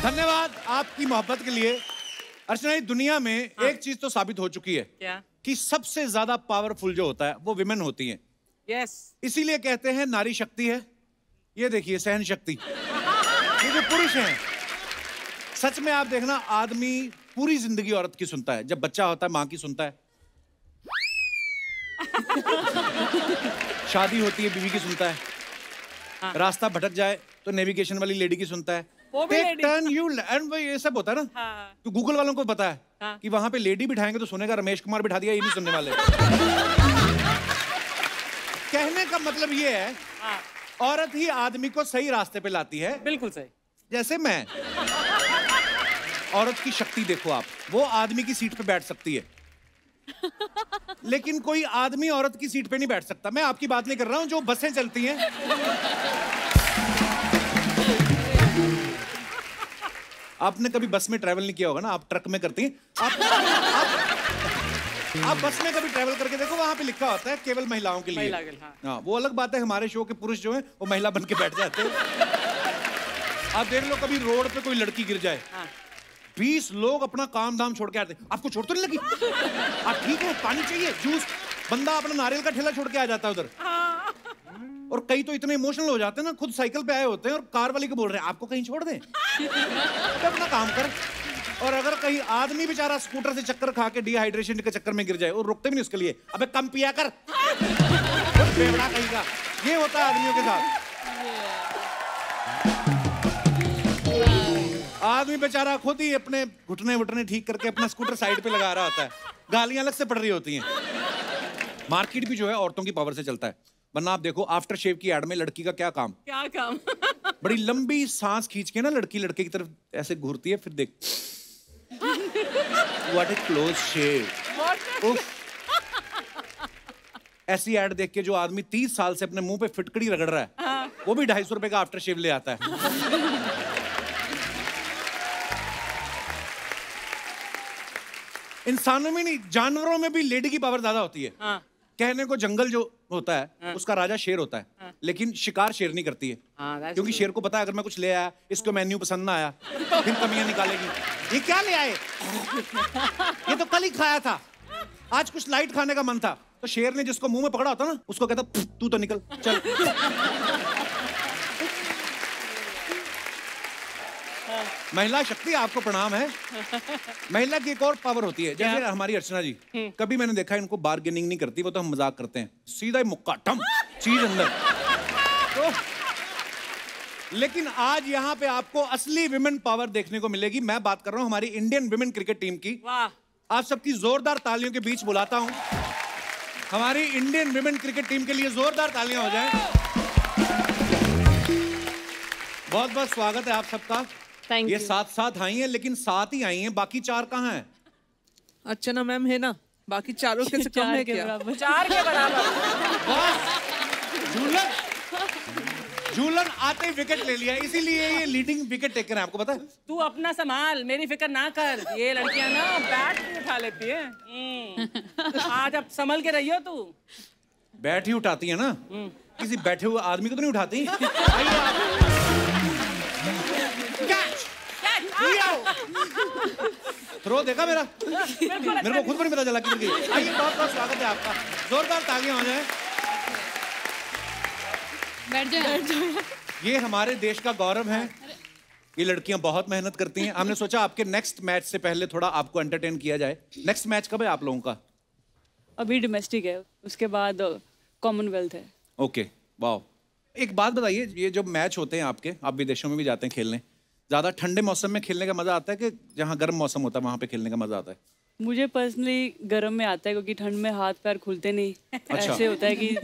धन्यवाद आपकी मोहब्बत के लिए। अर्चना, दुनिया में एक चीज तो साबित हो चुकी है। क्या? कि सबसे ज्यादा पावरफुल जो होता है वो विमेन होती हैं। यस। इसीलिए कहते हैं नारी शक्ति है। ये देखिए सहन शक्ति। ये जो पुरुष हैं, सच में आप देखना, आदमी पूरी जिंदगी औरत की सुनता है। जब बच्चा होता है माँ की सुनता है, शादी होती है बीवी की सुनता है, रास्ता भटक जाए तो नेविगेशन वाली लेडी की सुनता है, टेक टर्न यू एंड ये सब होता है ना। तो गूगल वालों को पता है कि वहां पे लेडी बिठाएंगे तो सुनेगा रमेश कुमार बिठा दिया, ये नहीं सुनने वाले। कहने का मतलब ये है, औरत ही आदमी को सही रास्ते पे लाती है। बिल्कुल सही। जैसे मैं, औरत की शक्ति देखो आप, वो आदमी की सीट पे बैठ सकती है, लेकिन कोई आदमी औरत की सीट पे नहीं बैठ सकता। मैं आपकी बात नहीं कर रहा हूं, जो बसें चलती हैं। आपने कभी बस में ट्रैवल नहीं किया होगा ना, आप ट्रक में करती हैं। आप बस में कभी ट्रैवल करके देखो, वहां पे लिखा होता है केवल महिलाओं के लिए। हाँ, वो अलग बात है। हमारे शो के पुरुष जो हैं वो महिला बन के बैठ जाते हैं। आप देख लो, कभी रोड पे कोई लड़की गिर जाए, 20 लोग अपना काम धाम छोड़ के आते हैं। आपको चोट तो नहीं लगी? आप ठीक है? पानी चाहिए, जूस? बंदा अपना नारियल का ठेला छोड़ के आ जाता है उधर। और कई तो इतने इमोशनल हो जाते हैं ना, खुद साइकिल पे आए होते हैं और कार वाली को बोल रहे हैं आपको कहीं छोड़ दें, तो अपना काम कर। और अगर कहीं आदमी बेचारा स्कूटर से चक्कर खा के डिहाइड्रेशन के चक्कर में गिर जाए, और रुकते भी नहीं उसके लिए, अबे कम पिया कर, बेवड़ा कहीं का। ये होता है आदमियों के साथ। आदमी बेचारा खुद ही अपने घुटने वुटने ठीक करके अपना स्कूटर साइड पे लगा रहा होता है, गालियां अलग से पड़ रही होती हैं। मार्केट भी जो है औरतों की पावर से चलता है। वरना आप देखो, आफ्टर शेव की एड में लड़की का क्या काम? बड़ी लंबी सांस खींच के ना लड़की लड़के की तरफ ऐसे घूरती है, फिर देख, व्हाट ए क्लोज शेव। ऐसी एड देख के जो आदमी 30 साल से अपने मुंह पे फिटकड़ी रगड़ रहा है, वो भी 250 रुपए का आफ्टर शेव ले आता है। इंसानों में नहीं, जानवरों में भी लेडी की पावर ज्यादा होती है। कहने को जंगल जो होता है उसका राजा शेर होता है, लेकिन शिकार शेर नहीं करती है। क्योंकि शेर को पता है अगर मैं कुछ ले आया, इसको मेन्यू पसंद ना आया, फिर कमियां निकालेगी। ये क्या ले आए? ये तो कल ही खाया था, आज कुछ लाइट खाने का मन था। तो शेर ने जिसको मुंह में पकड़ा होता ना, उसको कहता तू तो निकल चल। महिला शक्ति, आपको प्रणाम है। महिला की एक और पावर होती है, जैसे हमारी अर्चना जी, कभी मैंने देखा इनको बार्गेनिंग नहीं करती, वो तो हम मजाक करते हैं, सीधा ही मुक्का टम चीज अंदर। तो लेकिन आज यहाँ पे आपको असली विमेन पावर देखने को मिलेगी। मैं बात कर रहा हूँ हमारी इंडियन विमेन क्रिकेट टीम की। आप सबकी जोरदार तालियों के बीच बुलाता हूँ हमारी इंडियन विमेन क्रिकेट टीम के लिए। जोरदार तालियां हो जाएं। बहुत बहुत स्वागत है आप सबका। ये साथ आई हैं, लेकिन साथ ही आई हैं, बाकी 4 कहाँ हैं? अर्चना मैम है ना, बाकी चारों के से कम है क्या? 4 के बराबर। झूलन आते ही विकेट ले लिया, इसीलिए ये लीडिंग विकेट टेकर है। आपको पता है? तू अपना संभाल, मेरी फिक्र ना कर। ये लड़कियां ना बैट भी उठा लेती है। आज अब संभल के रहियो तू। बैट ही उठाती है ना, किसी बैठे हुए आदमी को तो नहीं उठाती। थ्रो देखा मेरा? मेरे को खुद पर नहीं पता चला किधर गई। आइए, बहुत बहुत स्वागत है आपका। जोरदार तालियां हो जाए। बैठ जाओ। ये हमारे देश का गौरव है। ये लड़कियां बहुत मेहनत करती हैं। हमने सोचा आपके नेक्स्ट मैच से पहले थोड़ा आपको एंटरटेन किया जाए। नेक्स्ट मैच कब है आप लोगों का? अभी डोमेस्टिक है, उसके बाद कॉमनवेल्थ है। ओके, वाह। एक बात बताइए, ये जो मैच होते हैं आपके, आप विदेशों में भी जाते हैं खेलने, ज्यादा ठंडे मौसम में खेलने का मजा आता है कि जहाँ गर्म मौसम होता है वहाँ पे खेलने का मजा आता है? मुझे पर्सनली गर्म में आता है, क्योंकि ठंड में हाथ पैर खुलते नहीं। अच्छा। ऐसे होता है कि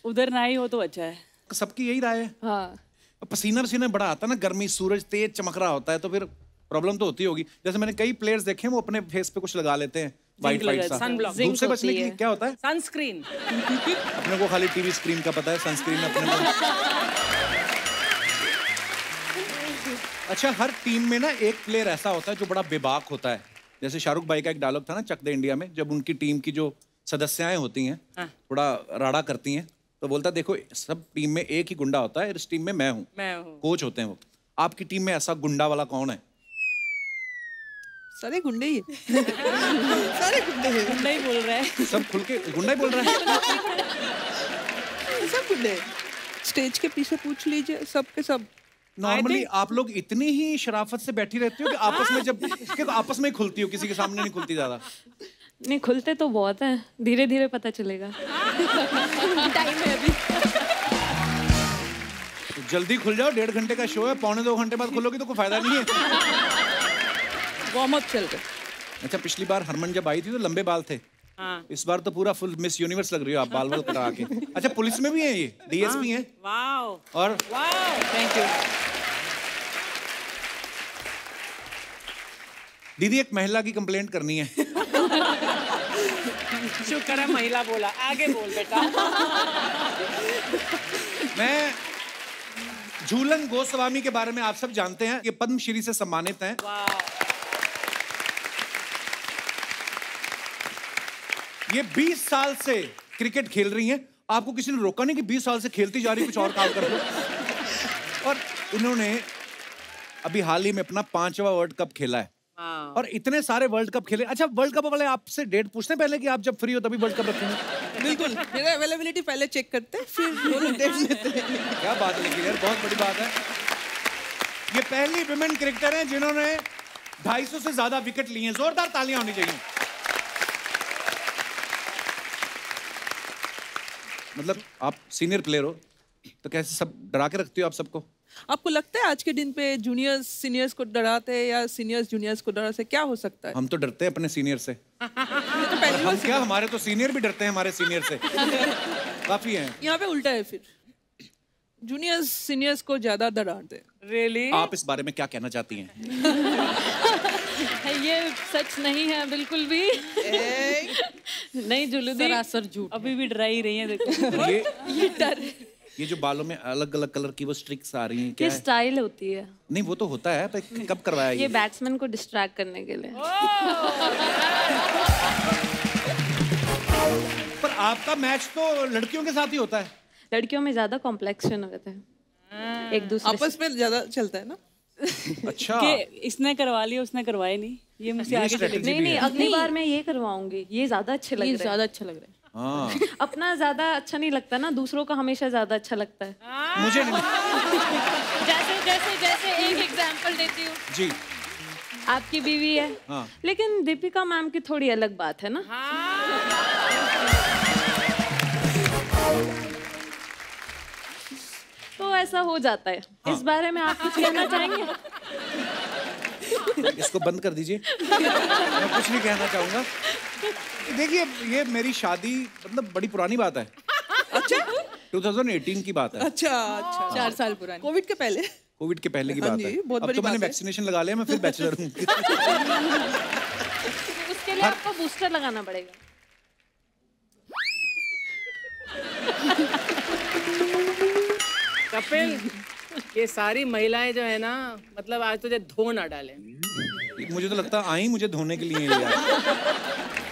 उधर ना ही हो तो अच्छा है। सबकी यही राय है। हाँ, पसीना पसीना बड़ा आता है ना, गर्मी, सूरज तेज चमक रहा होता है, तो फिर प्रॉब्लम तो होती होगी। जैसे मैंने कई प्लेयर्स देखे हैं, वो अपने फेस पे कुछ लगा लेते हैं, वाइट सा। धूप से बचने के लिए क्या होता है? सनस्क्रीन। अपने को खाली टीवी स्क्रीन का पता है, सनस्क्रीन अपने को। अच्छा, हर टीम में ना एक प्लेयर ऐसा होता है जो बड़ा बेबाक होता है। जैसे शाहरुख भाई का एक डायलॉग था ना चक दे इंडिया में, जब उनकी टीम की जो सदस्याएं होती हैं थोड़ा राड़ा करती हैं, तो बोलता देखो सब टीम में एक ही गुंडा होता है, इस टीम में मैं हूँ, कोच होते हैं वो। आपकी टीम में ऐसा गुंडा वाला कौन है? सारे गुंडे ही हैं। सारे गुंडे हैं। गुंडा ही बोल रहा है। सब खुल के गुंडा ही बोल रहा है। सब गुंडे हैं। स्टेज के पीछे पूछ लीजिए, सब के सब। नॉर्मली आप लोग इतनी ही शराफत से बैठी रहती हो कि आपस में आपस में ही खुलती हो, किसी के सामने नहीं खुलती ज्यादा? नहीं, खुलते तो बहुत हैं, धीरे धीरे पता चलेगा। टाइम है अभी। जल्दी खुल जाओ, 1.5 घंटे का शो है, 1.25 घंटे बाद खुलोगी तो कोई फायदा नहीं है। वार्म अप चल रहा। अच्छा, पिछली बार हरमन जब आई थी तो लंबे बाल थे। हाँ। इस बार तो पूरा फुल मिस यूनिवर्स लग रही हो आप, बाल बाल करा के। अच्छा, पुलिस में भी है ये, डीएसपी हैं। वाओ। और वाओ, थैंक यू। दीदी, एक महिला की कंप्लेंट करनी है। शुक्र है महिला बोला, आगे बोल बेटा। मैं झूलन गोस्वामी के बारे में आप सब जानते हैं, ये पद्मश्री से सम्मानित हैं। ये 20 साल से क्रिकेट खेल रही हैं। आपको किसी ने रोका नहीं कि 20 साल से खेलती जा रही, कुछ और काम कर लो। और इन्होंने अभी हाल ही में अपना 5वां वर्ल्ड कप खेला है। और इतने सारे वर्ल्ड कप खेले। अच्छा, वर्ल्ड कप वाले आपसे डेट पूछते हैं पहले कि आप जब फ्री हो तभी वर्ल्ड कप रखेंगे? बिल्कुल, मेरा अवेलेबिलिटी पहले चेक करते हैं, फिर वो लोग डेट लेते हैं। क्या बात है, लेकिन यार बहुत बड़ी बात है। ये पहली विमेन क्रिकेटर हैं जिन्होंने 250 से ज्यादा विकेट लिए हैं। जोरदार तालियां होनी चाहिए। मतलब आप सीनियर प्लेयर हो तो कैसे सब डरा के रखती हो आप सबको? आपको लगता है आज के दिन पे जूनियर्स सीनियर्स को डराते हैं या सीनियर्स जूनियर्स को डराते हैं? क्या हो सकता है? हम तो डरते हैं अपने सीनियर से। तो पहली हम क्या, हमारे तो सीनियर भी डरते हैं हमारे सीनियर से। काफी हैं। यहाँ पे उल्टा है, फिर जूनियर्स सीनियर्स को ज्यादा डराते हैं। रियली? आप इस बारे में क्या कहना चाहती हैं? ये सच नहीं है बिल्कुल भी। नहीं जुलूदी, सरासर झूठ। अभी भी डरा ही रही है। देखो ये डर। ये जो बालों में अलग अलग कलर की वो स्ट्रिक्स आ रही हैं, क्या ये है? स्टाइल होती है। नहीं, वो तो होता है, पर कब करवाया ये बैट्समैन को डिस्ट्रैक्ट करने के लिए। पर आपका मैच तो लड़कियों के साथ ही होता है। लड़कियों में ज्यादा कॉम्प्लेक्शन होते हैं एक दूसरे आपस में ज्यादा चलता है ना। अच्छा, कि इसने करवा लिया, उसने करवाया नहीं, ये मुझसे ये आगे चले। strategy नहीं भी नहीं, है। अगली बार मैं ये करवाऊंगी। ये ज्यादा अच्छे लग रहे हैं। ज्यादा अच्छा लग रहा है। हाँ, अपना ज्यादा अच्छा नहीं लगता ना, दूसरों का हमेशा ज्यादा अच्छा लगता है। मुझे नहीं। जैसे जैसे जैसे एक एग्जांपल देती हूँ। जी, आपकी बीवी है, हाँ। लेकिन दीपिका मैम की थोड़ी अलग बात है ना। तो ऐसा हो जाता है। इस बारे में आप कुछ कहना चाहेंगे? इसको बंद कर दीजिए। मैं कुछ नहीं कहना चाहूंगा। देखिए, ये मेरी शादी मतलब बड़ी पुरानी बात है। अच्छा, 2018 की बात है। अच्छा अच्छा, 4 साल पुरानी। कोविड के पहले। कोविड के पहले की हाँ बात जी, है। बहुत अब बड़ी तो मैंने बात है। वैक्सीनेशन लगा लिया, मैं फिर बैचलर हूँ। उसके लिए आपको बूस्टर लगाना पड़ेगा। कपिल, ये सारी महिलाएं जो है ना, मतलब आज तुझे धो ना डाले। मुझे तो लगता है आई मुझे धोने के लिए ही यार।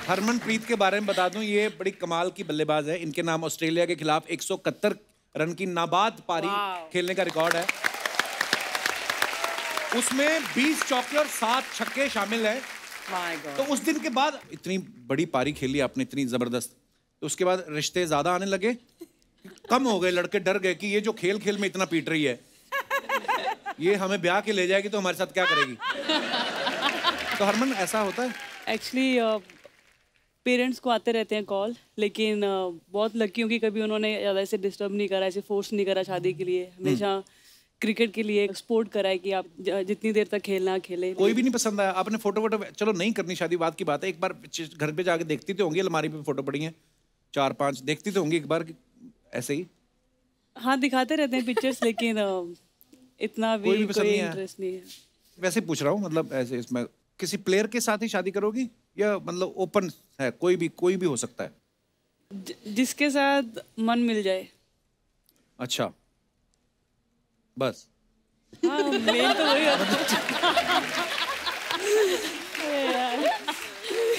हरमनप्रीत के बारे में बता दूं, ये बड़ी कमाल की बल्लेबाज है। इनके नाम ऑस्ट्रेलिया के खिलाफ 171 रन की नाबाद पारी खेलने का रिकॉर्ड है। उसमें 20 चौके और 7 छक्के शामिल है। My God. तो उस दिन के बाद इतनी बड़ी पारी खेली आपने, इतनी जबरदस्त, तो उसके बाद रिश्ते ज्यादा आने लगे, कम हो गए? लड़के डर गए कि ये जो खेल खेल में इतना पीट रही है, ये हमें ब्याह के ले जाएगी तो हमारे साथ क्या करेगी? तो हरमन, ऐसा होता है? एक्चुअली पेरेंट्स को आते रहते हैं कॉल, लेकिन बहुत लकी हूँ कि कभी उन्होंने ज़्यादा ऐसे डिस्टर्ब नहीं करा, ऐसे फोर्स नहीं करा शादी के लिए। हमेशा क्रिकेट के लिए सपोर्ट करा है कि आप जितनी देर तक खेलना खेले। कोई भी नहीं पसंद आया? आपने फोटो वोटो, चलो नहीं करनी शादी बात की बात है, एक बार घर पे जाके देखती तो होंगी, अलमारी पे फोटो पड़ी हैं 4-5, देखती तो होंगी एक बार ऐसे ही? हाँ, दिखाते रहते हैं पिक्चर्स, लेकिन इतना भी कोई पसंद कोई नहीं है? इंटरेस्ट नहीं है। वैसे पूछ रहा हूँ, मतलब ऐसे इसमें किसी प्लेयर के साथ ही शादी करोगी या मतलब ओपन है, कोई भी हो सकता है? जिसके साथ मन मिल जाए। अच्छा, बस। हाँ, मेन तो वही होता है।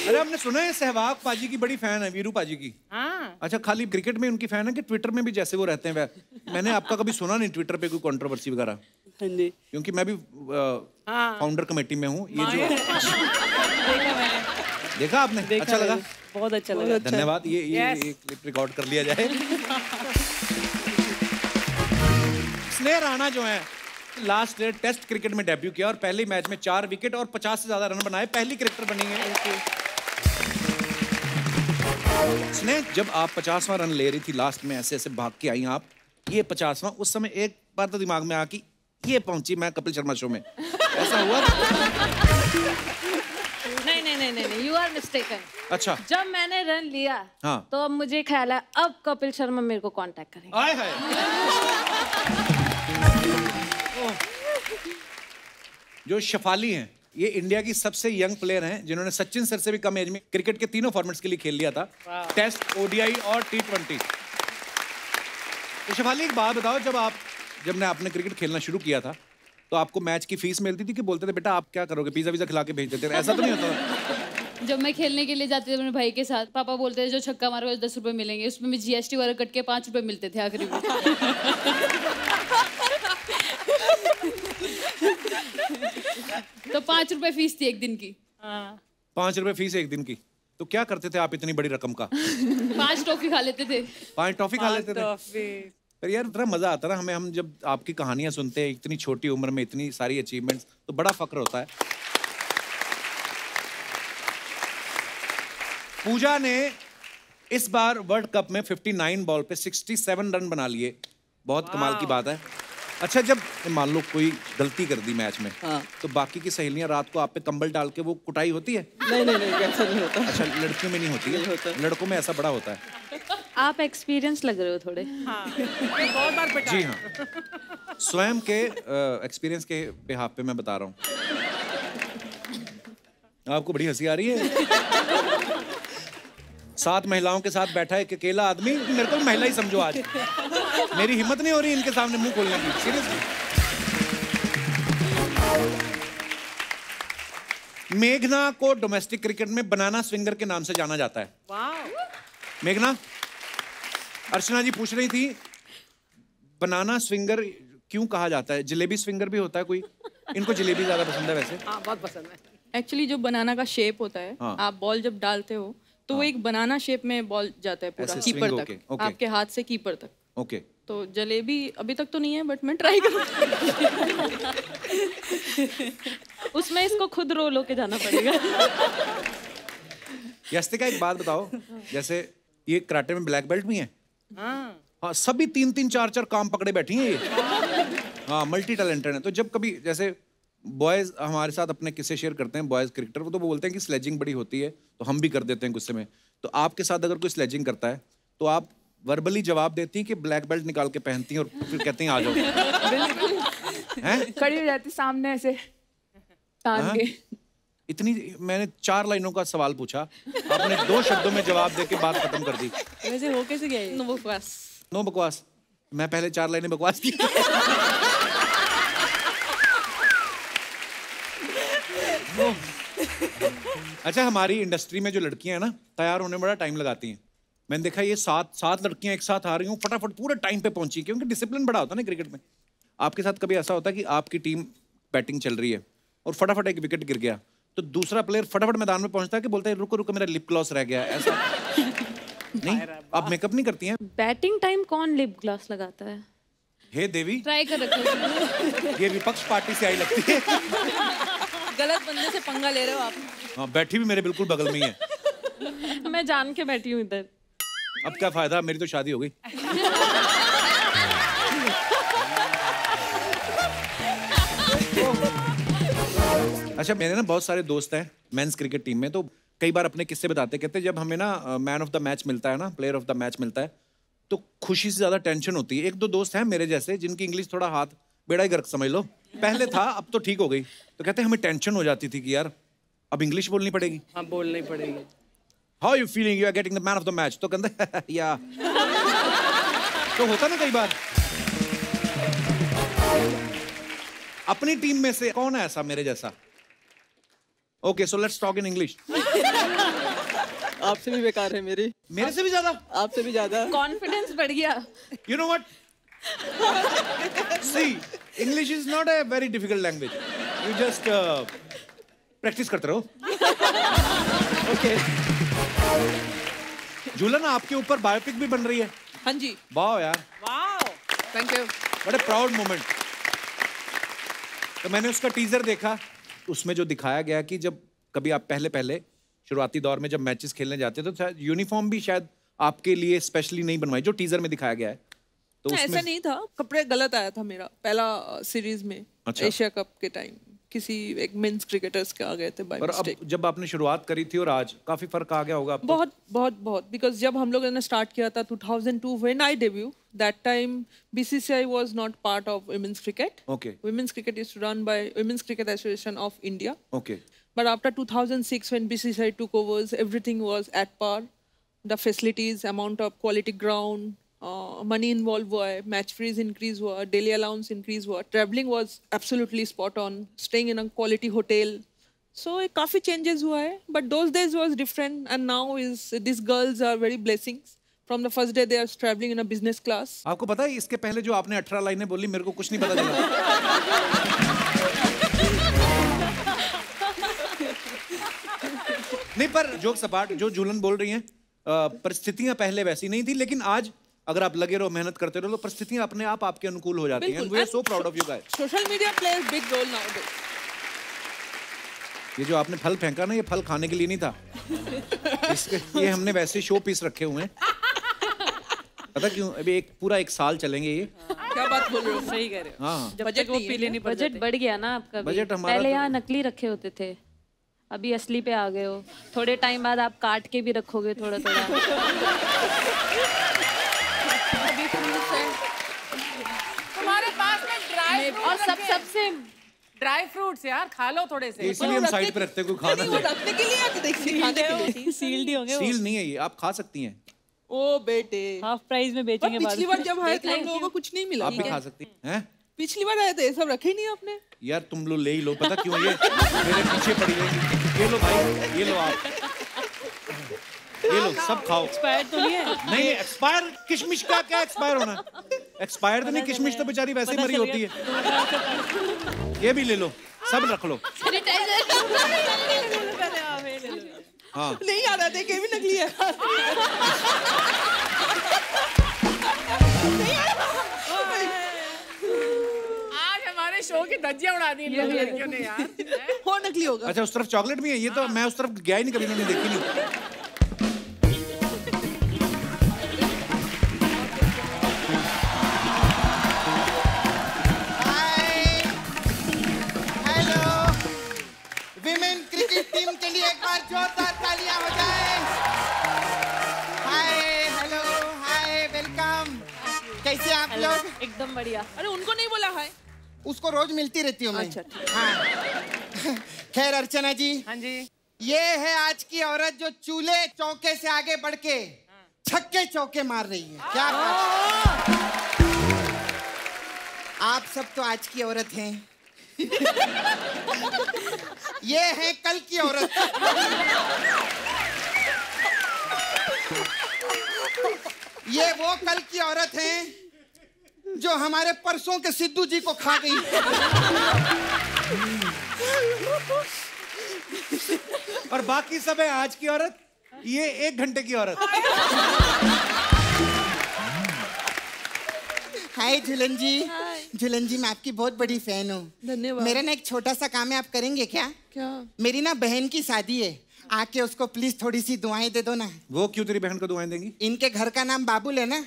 अरे, आपने सुना है सहवाग पाजी की बड़ी फैन है, वीरू पाजी की? हाँ। अच्छा, खाली क्रिकेट में उनकी फैन है कि ट्विटर में भी जैसे वो रहते हैं? मैंने आपका कभी सुना नहीं ट्विटर पे कोई कंट्रोवर्सी वगैरह? हाँ जी। क्योंकि मैं भी फाउंडर कमेटी में हूँ। ये जो देखा आपने, अच्छा लगा, बहुत अच्छा लगा, धन्यवाद। ये क्लिप रिकॉर्ड कर लिया जाए। स्नेह राणा जो है लास्ट ईयर टेस्ट क्रिकेट में डेब्यू किया और पहले मैच में 4 विकेट और 50 से ज्यादा रन बनाए, पहली क्रिकेटर बनी है। स्नेह, जब आप 50वां रन ले रही थी लास्ट में, ऐसे ऐसे भाग के आई आप, ये 50वां, उस समय एक बार तो दिमाग में आ कि ये पहुंची मैं कपिल शर्मा शो में, ऐसा हुआ? नहीं, यू आर मिस्टेकन। अच्छा, जब मैंने रन लिया तो अब मुझे ख्याल है अब कपिल शर्मा मेरे को कांटेक्ट करेंगे। आए हाय। जो शफाली हैं, ये इंडिया की सबसे यंग प्लेयर हैं जिन्होंने सचिन सर से भी कम एज में क्रिकेट के तीनों फॉर्मेट्स के लिए खेल लिया था, टेस्ट, ओडीआई और T20। तो शफाली एक बात बताओ, जब आपने क्रिकेट खेलना शुरू किया था तो आपको मैच की फीस मिलती थी कि बोलते थे बेटा आप क्या करोगे, पिज्जा विज़ा खिला के भेज देते थे, ऐसा तो नहीं होता था? जब मैं खेलने के लिए जाती थी अपने भाई के साथ, पापा बोलते थे जो छक्का मारोगे 10 रुपए मिलेंगे, उसमें भी GST वगैरह कट के 5 रुपए मिलते थे आखिरी में। तो 5 रुपए फीस थी एक दिन की। 5 रुपए फीस एक दिन की। तो क्या करते थे आप इतनी बड़ी रकम का? 5 टॉफी खा लेते थे। 5 टॉफी खा लेते थे? पर यार इतना मजा आता ना हम जब आपकी कहानियां सुनते हैं, इतनी छोटी उम्र में इतनी सारी अचीवमेंट्स, तो बड़ा फक्र होता है। पूजा ने इस बार वर्ल्ड कप में 59 बॉल पे 67 रन बना लिए, बहुत कमाल की बात है। अच्छा, जब मान लो कोई गलती कर दी मैच में, तो बाकी की सहेलियां रात को आप पे कंबल डाल के वो कुटाई होती है? नहीं, ऐसा नहीं होता। अच्छा, लड़कियों में नहीं होती है, लड़कों में ऐसा बड़ा होता है। आप एक्सपीरियंस लग रहे हो थोड़े। बहुत बार पिटा। जी हाँ, स्वयं के एक्सपीरियंस के बिहाफ पे मैं बता रहा हूँ। आपको बड़ी हंसी आ रही है। 7 महिलाओं के साथ बैठा है एक अकेला आदमी, मेरे को महिला ही समझो आज। मेरी हिम्मत नहीं हो रही इनके सामने मुंह खोलने की, सीरियसली। मेघना को डोमेस्टिक क्रिकेट में बनाना स्विंगर के नाम से जाना जाता है। मेघना, अर्चना जी पूछ रही थी बनाना स्विंगर क्यों कहा जाता है? जलेबी स्विंगर भी होता है कोई? इनको जलेबी ज्यादा पसंद है वैसे। हाँ, बहुत पसंद है। एक्चुअली जो बनाना का शेप होता है, आप बॉल जब डालते हो तो वो एक बनाना शेप में बॉल जाता है पूरा कीपर तक, आपके हाथ से कीपर तक। ओके। तो जलेबी अभी तक तो नहीं है, बट मैं ट्राई करूँगी। उसमें इसको खुद रोल होके जाना पड़ेगा। यस्तिका, एक बात बताओ, जैसे ये कराटे में ब्लैक बेल्ट भी हैं? हाँ, सभी 3-3, 4-4 काम पकड़े बैठी हैं ये। हाँ, मल्टी टैलेंटेड है। तो जब कभी जैसे बॉयज हमारे साथ अपने किस्से शेयर करते हैं, बॉयज क्रिकेटर, वो तो बोलते हैं कि स्लेजिंग बड़ी होती है, तो हम भी कर देते हैं गुस्से में। तो आपके साथ अगर कोई स्लेजिंग करता है तो आप वर्बली जवाब देती हैं कि ब्लैक बेल्ट निकाल के पहनती हैं और फिर कहती हैं आ जाओ? हैं? खड़ी हो जाती सामने ऐसे तान के। इतनी, मैंने 4 लाइनों का सवाल पूछा, आपने 2 शब्दों में जवाब दे के बात खत्म कर दी। वैसे हो कैसे गया ये? नो बकवास। मैं पहले 4 लाइनें बकवास की। अच्छा, हमारी इंडस्ट्री में जो लड़कियां हैं ना, तैयार होने में बड़ा टाइम लगाती हैं। मैंने देखा ये 7 लड़कियां एक साथ आ रही हूँ, फटाफट पूरे टाइम पे पहुंची, क्योंकि डिसिप्लिन बड़ा होता है ना क्रिकेट में। आपके साथ कभी ऐसा होता है कि आपकी टीम बैटिंग चल रही है और फटाफट एक विकेट गिर गया, तो दूसरा प्लेयर फटाफट मैदान में पहुंचता है कि बोलता है रुको रुको मेरा लिप ग्लॉस रह गया, ऐसा नहीं? आप मेकअप नहीं करती हैं? बैटिंग टाइम कौन लिप ग्लॉस लगाता है? हे देवी, ट्राई कर रखो। ये विपक्ष पार्टी से आई लगती है। गलत बंदे से पंगा ले रहे हो आप। हाँ, बैठी भी मेरे बिल्कुल बगल में ही है। मैं जान के बैठी हूँ इधर। अब क्या फायदा, मेरी तो शादी हो गई। अच्छा, मेरे ना बहुत सारे दोस्त हैं मेंस क्रिकेट टीम में, तो कई बार अपने किस्से बताते, कहते जब हमें ना मैन ऑफ द मैच मिलता है ना, प्लेयर ऑफ द मैच मिलता है, तो खुशी से ज्यादा टेंशन होती है। 1-2 दोस्त हैं मेरे जैसे जिनकी इंग्लिश थोड़ा हाथ बेड़ा ही गर्क समझ लो, पहले था अब तो ठीक हो गई, तो कहते हमें टेंशन हो जाती थी कि यार अब इंग्लिश बोलनी पड़ेगी। हाँ, बोलनी पड़ेगी। How you feeling, you are getting the man of the match, तो कहते या तो होता ना कई बार। अपनी टीम में से कौन है ऐसा मेरे जैसा? Okay, so let's talk in English. आपसे भी बेकार है मेरी। मेरे से भी ज्यादा? आपसे भी ज्यादा। कॉन्फिडेंस बढ़ गया। You know what? See, English is not a very difficult language, you just practice करते रहो। ओके झूलन, आपके ऊपर बायोपिक भी बन रही है। हाँ जी। वाह यार, वाओ, थैंक यू। बड़े प्राउड मोमेंट। तो मैंने उसका टीजर देखा, उसमें जो दिखाया गया कि जब कभी आप पहले शुरुआती दौर में जब मैचेस खेलने जाते तो यूनिफॉर्म भी शायद आपके लिए स्पेशली नहीं बनवाई, जो टीजर में दिखाया गया है। तो उसमें ऐसा नहीं था, कपड़े गलत आया था मेरा पहला सीरीज में। अच्छा। एशिया कप के टाइम किसी एक मेंस क्रिकेटर्स के आ गए थे बाय और अब मिस्टेक। जब आपने शुरुआत करी थी और आज काफी फर्क आ गया होगा आपको? बहुत बिकॉज जब हम लोगों ने स्टार्ट किया था 2002 when I debut, that time BCCI was not part of women's cricket. Okay. Women's cricket is run by women's cricket association of India. Okay. But after 2006, when BCCI took over, everything was at par. The facilities, amount of quality ground, money involved हुआ है, match fees increase हुआ, daily allowance increase हुआ, traveling was absolutely spot on, staying in a quality hotel. So काफी changes हुआ है, but those days was different, and now is these girls are very blessings. From the first day they are traveling in a business class. आपको पता है इसके पहले जो आपने 18 लाइनें बोली, मेरे को कुछ नहीं पता चला। नहीं, पर जोक सपाट जो झूलन बोल रही हैं, परिस्थितियां पहले वैसी नहीं थी, लेकिन आज अगर आप लगे रहो, मेहनत करते रहो, तो परिस्थितियां अपने आप आपके अनुकूल हो जाती हैं। We are so proud of you guys. Social media plays big role nowadays. ये जो आपने फल फेंका ना, ये फल खाने के लिए नहीं था। ये हमने वैसे शो पीस रखे हुए हैं। पता क्यों? अभी पूरा एक साल चलेंगे ये। क्या बात बोल रहे हो? सही कह रहे हो। हाँ, जब तक वो पीले नहीं पड़ बजट जाते। बढ़ गया ना आपका भी। बजट हमारा पहले तो- यहाँ नकली रखे होते थे, अभी असली पे आ गए हो। थोड़े टाइम बाद आप काट के भी रखोगे थोड़ा थोड़ा। तुम्हारे पास में ड्राई और सबसे ड्राई फ्रूट्स यार, खा लो थोड़े से। इसीलिए हम साइड पे रखते हैं, कोई खाना नहीं, वो रखने के लिए आके देखिए, खाने के लिए। सील्ड ही होंगे वो। सील नहीं है ये, आप खा सकती हैं। ओ बेटे, हाफ प्राइस में बेचेंगे बाद पिछली में। बार जब आए थे हम लोगों को कुछ नहीं मिला। आप भी खा सकती हैं। पिछली बार आए थे, सब रखे नहीं आपने। यार तुम लोग ले ही लो, पता क्यों? ये मेरे पीछे पड़ी रहेगी। ये लो भाई, ये लो आप, ये लो सब खाओ। एक्सपायर तो नहीं है? नहीं, एक्सपायर किशमिश का क्या एक्सपायर होना? एक्सपायर तो नहीं, किशमिश तो बेचारी वैसे ही मरी होती है। ये भी ले लो, सब रख लो। हाँ, नहीं याद आते कि भी नकली है। आज हमारे शो की धज्जियां उड़ा दी इन लड़कियों ने यार। वो नकली होगा। अच्छा उस तरफ चॉकलेट भी है? ये तो मैं उस तरफ गया ही नहीं, कभी मैंने देखी नहीं। विमेन क्रिकेट टीम के लिए एक बार जोरदार तालियां हो जाए। हाय, हेलो, हाय, वेलकम। कैसे आप लोग? एकदम बढ़िया। अरे उनको नहीं बोला है। उसको रोज मिलती रहती हूँ मैं। अच्छा, हाँ। खैर अर्चना जी, हाँ जी, ये है आज की औरत जो चूल्हे चौके से आगे बढ़ के छक्के चौके मार रही है। क्या बात है? आप सब तो आज की औरत हैं। ये है कल की औरत। ये वो कल की औरत है जो हमारे परसों के सिद्धू जी को खा गई। और बाकी सब है आज की औरत, ये 1 घंटे की औरत। हाय झूलन जी। झूलन जी, मैं आपकी बहुत बड़ी फैन हूँ। धन्यवाद। मेरा ना एक छोटा सा काम है, आप करेंगे क्या? क्या? मेरी ना बहन की शादी है, आके उसको प्लीज थोड़ी सी दुआएं दे दो ना। वो क्यों तेरी बहन को दुआएं देंगी? इनके घर का नाम बाबुल है ना।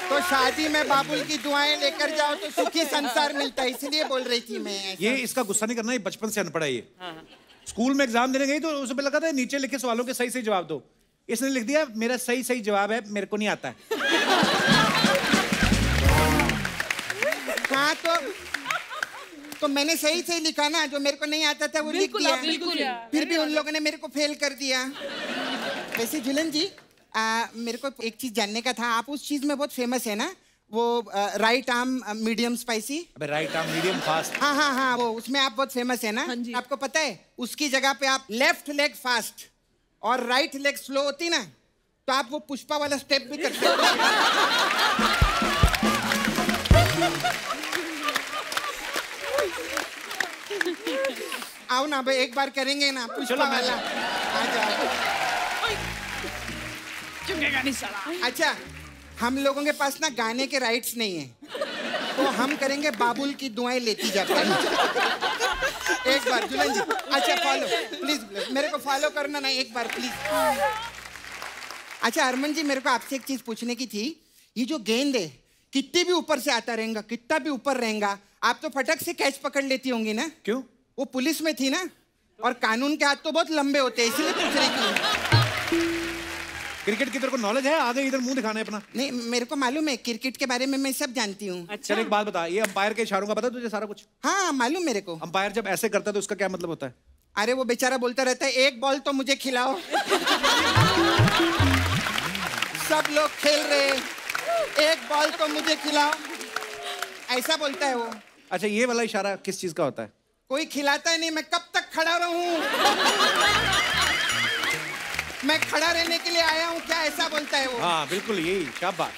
तो शादी में बाबुल की दुआएं लेकर जाओ तो सुखी संसार मिलता है, इसलिए बोल रही थी मैं ऐसा। ये इसका गुस्सा नहीं करना, ये बचपन से अनपढ़ है ये। स्कूल में एग्जाम देने गई तो उसे पे लगा था नीचे लिखे सवालों के सही सही जवाब दो। इसने लिख दिया मेरा सही सही जवाब है, मेरे को नहीं आता है। हाँ तो मैंने सही सही लिखा ना, जो मेरे को नहीं आता था वो लिख दिया। फिर भी उन लोगों ने मेरे को फेल कर दिया। वैसे झूलन जी, मेरे को एक चीज जानने का था, आप उस चीज में बहुत फेमस है ना, वो राइट आर्म मीडियम स्पाइसी। अबे राइट आर्म मीडियम फास्ट। हाँ, वो उसमें आप बहुत फेमस है ना। हाँ जी। आपको पता है उसकी जगह पे आप लेफ्ट लेग फास्ट और राइट लेग स्लो होती ना, तो आप वो पुष्पा वाला स्टेप भी कर सकते हैं। आओ ना, अब एक बार करेंगे ना पुष्पा वाला। आ जाओ। अच्छा, हम लोगों के पास ना गाने के राइट्स नहीं है, तो हम करेंगे बाबुल की दुआएं लेती जाकर। एक बार जुलन जी, अच्छा फॉलो प्लीज, मेरे को फॉलो करना ना एक बार प्लीज। अच्छा अरमान जी, मेरे को आपसे एक चीज पूछने की थी। ये जो गेंद है कितनी भी ऊपर से आता रहेगा, कितना भी ऊपर रहेगा, आप तो फटक से कैच पकड़ लेती होंगी ना? क्यों? वो पुलिस में थी ना, और कानून के हाथ तो बहुत लंबे होते हैं, इसलिए पूछ रही थी। क्रिकेट की तेरे को नॉलेज है? आगे इधर मुंह दिखाना है अपना। नहीं, मेरे को मालूम है क्रिकेट के बारे में, मैं सब जानती हूँ। अच्छा, चल एक बात बता, ये अंपायर के इशारों का पता है तुझे सारा कुछ? हाँ मालूम मेरे को। अंपायर जब ऐसे करता है तो उसका क्या मतलब होता है? अरे वो बेचारा बोलता रहता है, एक बॉल तो मुझे खिलाओ। सब लोग खेल रहे, एक बॉल तो मुझे खिलाओ, ऐसा बोलता है वो। अच्छा, ये वाला इशारा किस चीज का होता है? कोई खिलाता ही नहीं, मैं कब तक खड़ा रहूं? मैं खड़ा रहने के लिए आया हूँ क्या, ऐसा बोलता है वो। हाँ बिल्कुल, यही, शाबाश।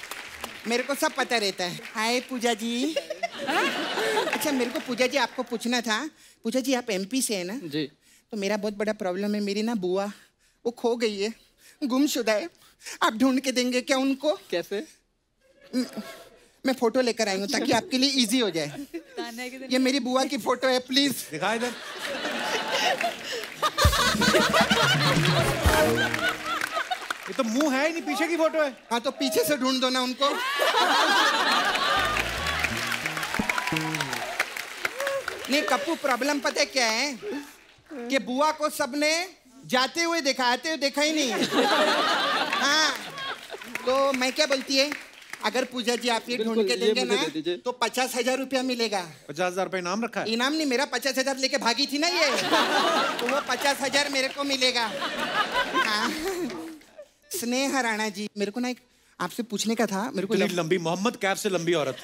मेरे को सब पता रहता है। हाय पूजा जी। अच्छा मेरे को पूजा जी आपको पूछना था। पूजा जी आप एमपी से है ना? जी। तो मेरा बहुत बड़ा प्रॉब्लम है, मेरी ना बुआ वो खो गई है, गुमशुदा है। आप ढूंढ के देंगे क्या उनको? कैसे? मैं फोटो लेकर आई हूँ ताकि आपके लिए इजी हो जाए। ये मेरी बुआ की फोटो है, प्लीज दिखा इधर। ये तो मुंह है ही नहीं, पीछे की फोटो है। हाँ तो पीछे से ढूंढ दो ना उनको। नहीं कप्पू, प्रॉब्लम पता है क्या है कि बुआ को सबने जाते हुए देखा, आते हुए देखा ही नहीं है। हाँ तो मैं क्या बोलती है, अगर पूजा जी आप ये ढूंढ के देंगे ना तो 50,000 रुपया मिलेगा। 50,000 रुपये इनाम रखा है? इनाम नहीं, मेरा 50,000 लेके भागी थी ना ये, तो वो 50,000 मेरे को मिलेगा। हाँ। स्नेहा राणा जी, मेरे को ना एक आपसे पूछने का था। मेरे को लंबी मोहम्मद कैफ से लंबी औरत।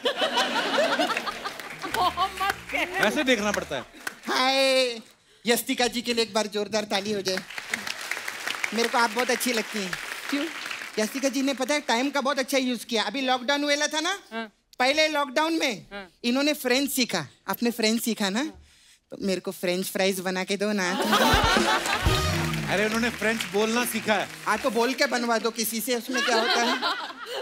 ऐसे देखना पड़ता है। हाय, यस्तिका जी के लिए एक बार जोरदार ताली हो जाए। मेरे को आप बहुत अच्छी लगती हैं। क्यों? यस्तिका जी ने पता है टाइम का बहुत अच्छा यूज किया। अभी लॉकडाउन हुआ था ना, पहले लॉकडाउन में इन्होंने फ्रेंच सीखा। आपने फ्रेंच सीखा ना, तो मेरे को फ्रेंच फ्राइज बना के दो ना। अरे उन्होंने फ्रेंच बोलना सीखा है। हाँ तो बोल के बनवा दो किसी से, उसमें क्या होता है?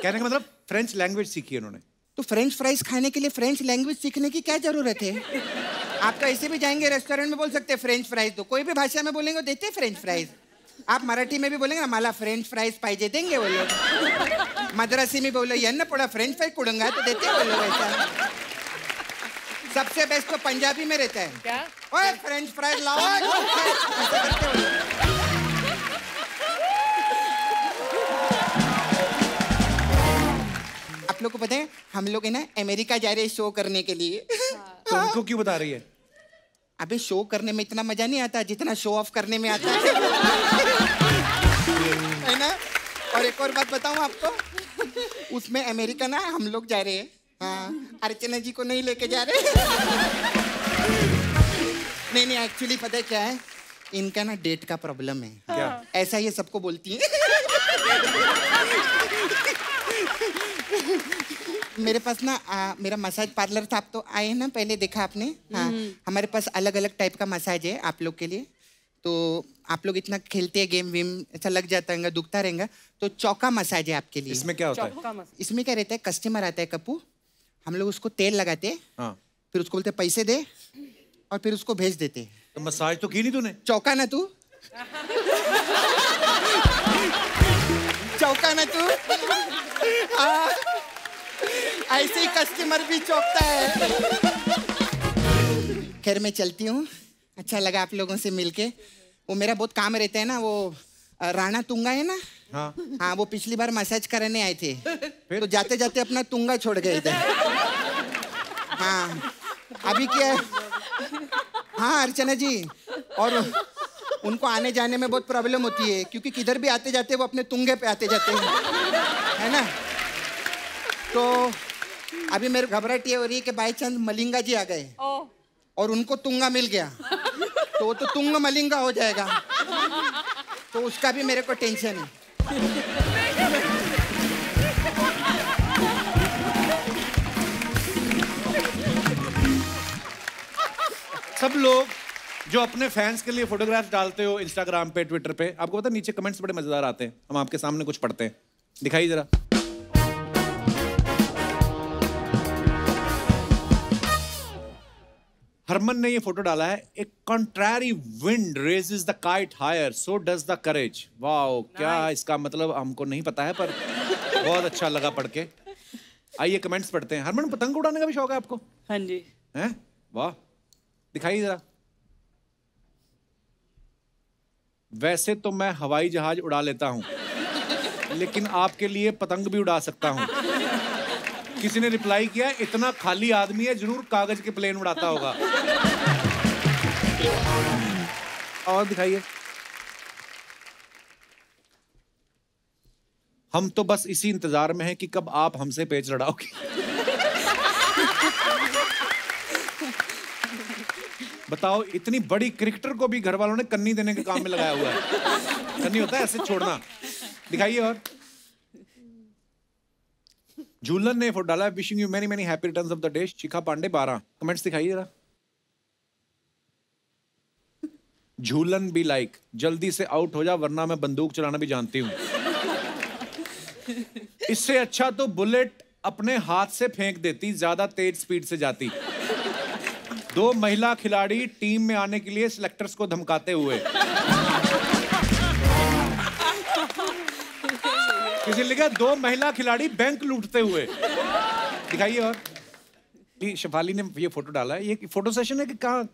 कहने का मतलब फ्रेंच लैंग्वेज सीखी है उन्होंने। तो फ्रेंच फ्राइज खाने के लिए फ्रेंच लैंग्वेज सीखने की क्या जरूरत है? आप तो ऐसे भी जाएंगे रेस्टोरेंट में बोल सकते हैं फ्रेंच फ्राइज दो, कोई भी भाषा में बोलेंगे देते फ्रेंच फ्राइज। आप मराठी में भी बोलेंगे ना, मला फ्रेंच फ्राइज पाहिजे, देंगे वो लोग। मद्रासी में बोलो यन्न पड़ा फ्रेंच फ्राइज कुड़ंगा, तो देते वो लोग ऐसा। सबसे बेस्ट तो पंजाबी में रहता है, क्या? ओए फ्रेंच फ्राइज लाओ, ऐसा करते हो। आप लोग को पता है हम लोग है ना अमेरिका जा रहे हैं शो करने के लिए। तो उनको क्यों बता रही है? अबे शो करने में इतना मजा नहीं आता जितना शो ऑफ करने में आता है। है ना? और एक और बात बताऊं आपको, उसमें अमेरिका ना हम लोग जा रहे हैं। हाँ, अर्चना जी को नहीं लेके जा रहे। नहीं एक्चुअली पता है क्या है, इनका ना डेट का प्रॉब्लम है। क्या? ऐसा ये सबको बोलती है। मेरे पास ना मेरा मसाज पार्लर था, आप तो आए ना, पहले देखा आपने। हाँ, हमारे पास अलग अलग टाइप का मसाज है आप लोग के लिए। तो आप लोग इतना खेलते हैं गेम वेम, अच्छा लग जाता है, दुखता रहेगा, तो चौका मसाज है आपके लिए। इसमें क्या होता है? इसमें क्या रहता है, कस्टमर आता है कप्पू, हम लोग उसको तेल लगाते हैं। हाँ। फिर उसको बोलते पैसे दे, और फिर उसको भेज देते। तो मसाज तो की नहीं तूने? चौका ना तू। चौका ना तू। ऐसे ही कस्टमर भी चौकता है। खैर मैं चलती हूँ, अच्छा लगा आप लोगों से मिलके। वो मेरा बहुत काम रहता है ना, वो राणा तुंगा है ना। हाँ हाँ, वो पिछली बार मसाज कराने आए थे, तो जाते जाते अपना तुंगा छोड़ गए थे। हाँ अभी क्या है? हाँ अर्चना जी, और उनको आने जाने में बहुत प्रॉब्लम होती है, क्योंकि किधर भी आते जाते वो अपने तुंगे पे आते जाते हैं, है ना? तो अभी मेरे घबराहट ये हो रही है कि बाई चांस मलिंगा जी आ गए और उनको तुंगा मिल गया, तो वो तो तुंग मलिंगा हो जाएगा, तो उसका भी मेरे को टेंशन है। सब लोग जो अपने फैंस के लिए फोटोग्राफ्स डालते हो इंस्टाग्राम पे, ट्विटर पे, आपको पता है नीचे कमेंट्स बड़े मजेदार आते हैं, हम आपके सामने कुछ पढ़ते हैं, दिखाइए जरा। हरमन ने ये फोटो डाला है, एक contrary wind raises the kite higher, so does the courage. Wow, क्या इसका मतलब हमको नहीं पता है, पर बहुत अच्छा लगा पढ़ के। आइए कमेंट्स पढ़ते हैं। हरमन, पतंग उड़ाने का भी शौक है आपको? हाँ जी। हैं? वाह, दिखाइए जरा। वैसे तो मैं हवाई जहाज उड़ा लेता हूं, लेकिन आपके लिए पतंग भी उड़ा सकता हूं। किसी ने रिप्लाई किया, इतना खाली आदमी है, जरूर कागज के प्लेन उड़ाता होगा। और दिखाइए। हम तो बस इसी इंतजार में हैं कि कब आप हमसे पेच लड़ाओगे। बताओ, इतनी बड़ी क्रिकेटर को भी घर वालों ने कन्नी देने के काम में लगाया हुआ है। कन्नी होता है ऐसे छोड़ना। दिखाइए। और झूलन ने फोटो डाला है, wishing you many many happy returns of the day, Shikha Pandey 12। Comments दिखाइए जरा। झूलन भी लाइक, जल्दी से आउट हो जा वरना मैं बंदूक चलाना भी जानती हूँ। इससे अच्छा तो बुलेट अपने हाथ से फेंक देती, ज्यादा तेज स्पीड से जाती। 2 महिला खिलाड़ी टीम में आने के लिए सिलेक्टर्स को धमकाते हुए। किसी ने लिखा 2 महिला खिलाड़ी बैंक लूटते हुए। दिखाइए। और शेफाली ने ये फोटो डाला है, ये फोटो सेशन है कि कहाँ?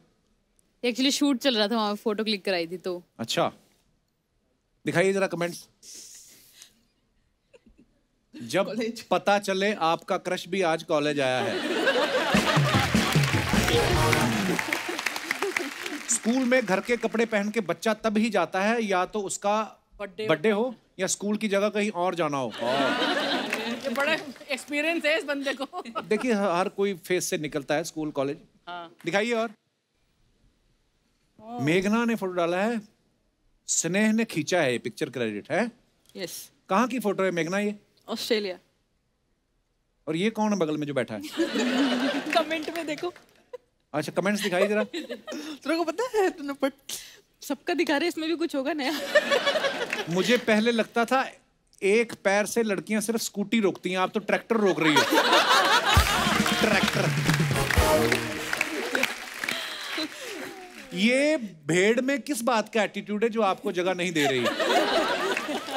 एक्चुअली शूट चल रहा था, वहां फोटो क्लिक कराई थी तो। अच्छा, दिखाइए जरा कमेंट्स। जब पता चले आपका क्रश भी आज कॉलेज आया है। स्कूल में घर के कपड़े पहन के बच्चा तब ही जाता है या तो उसका बर्थडे हो या स्कूल की जगह कहीं और जाना हो। ये बड़ा एक्सपीरियंस है इस बंदे को। देखिए, हर कोई फेस से निकलता है, स्कूल कॉलेज। हाँ। दिखाइए। और मेघना ने फोटो डाला है, स्नेह ने खींचा है, पिक्चर क्रेडिट है। यस। कहाँ की फोटो है मेघना ये? ऑस्ट्रेलिया। और ये कौन है बगल में जो बैठा है? कमेंट में देखो। अच्छा, कमेंट्स दिखाई जरा। तेरे को पता है, तूने बट सबका दिखा रहे, इसमें भी कुछ होगा नया। मुझे पहले लगता था एक पैर से लड़कियां सिर्फ स्कूटी रोकती हैं, आप तो ट्रैक्टर रोक रही हो। ट्रैक्टर। ये भेड़ में किस बात का एटीट्यूड है जो आपको जगह नहीं दे रही?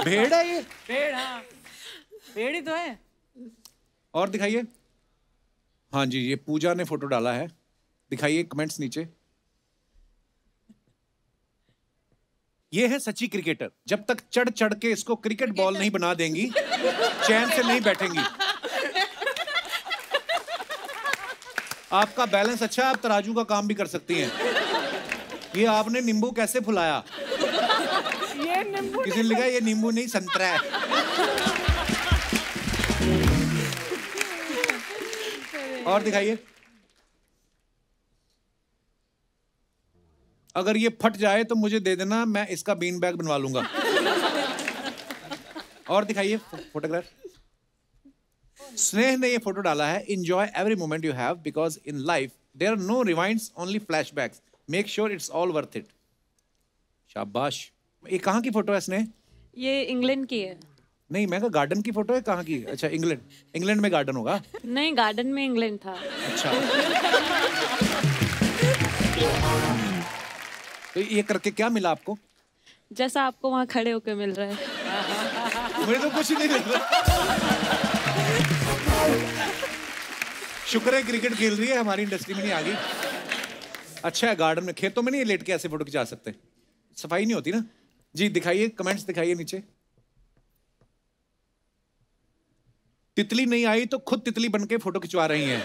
भेड़ है ये? भेड़, हाँ, भेड़ ही तो है। और दिखाइए। हाँ जी, ये पूजा ने फोटो डाला है, दिखाइए कमेंट्स नीचे। ये है सच्ची क्रिकेटर, जब तक चढ़ चढ़ के इसको क्रिकेट बॉल नहीं बना देंगी, चैन से नहीं बैठेंगी। आपका बैलेंस अच्छा है, आप तराजू का काम भी कर सकती हैं। ये आपने नींबू कैसे फुलाया? ये नींबू, किसी ने लिखा ये नींबू नहीं संतरा है। और दिखाइए। अगर ये फट जाए तो मुझे दे देना, मैं इसका बीन बैग बनवा लूंगा। और दिखाइए फोटोग्राफ। स्नेह ने ये फोटो डाला है, enjoy every moment you have because in life there are no rewinds, only flashbacks, make sure it's all worth it. शाबाश। ये कहाँ की फोटो है स्नेह? ये इंग्लैंड की है। नहीं, मैं कहा गार्डन की फोटो है, कहाँ की? अच्छा, इंग्लैंड। इंग्लैंड में गार्डन होगा? नहीं, गार्डन में इंग्लैंड था। अच्छा। तो ये करके क्या मिला आपको? जैसा आपको वहाँ खड़े होकर मिल रहा है। मुझे तो कुछ ही नहीं मिल रहा। शुक्र है क्रिकेट खेल रही है, हमारी इंडस्ट्री में नहीं आ गई। अच्छा है, गार्डन में, खेतों में नहीं लेट के ऐसे फोटो खिंचा सकते, सफाई नहीं होती ना। जी दिखाइए, कमेंट्स दिखाइए नीचे। तितली नहीं आई तो खुद तितली बन के फोटो खिंचवा रही हैं।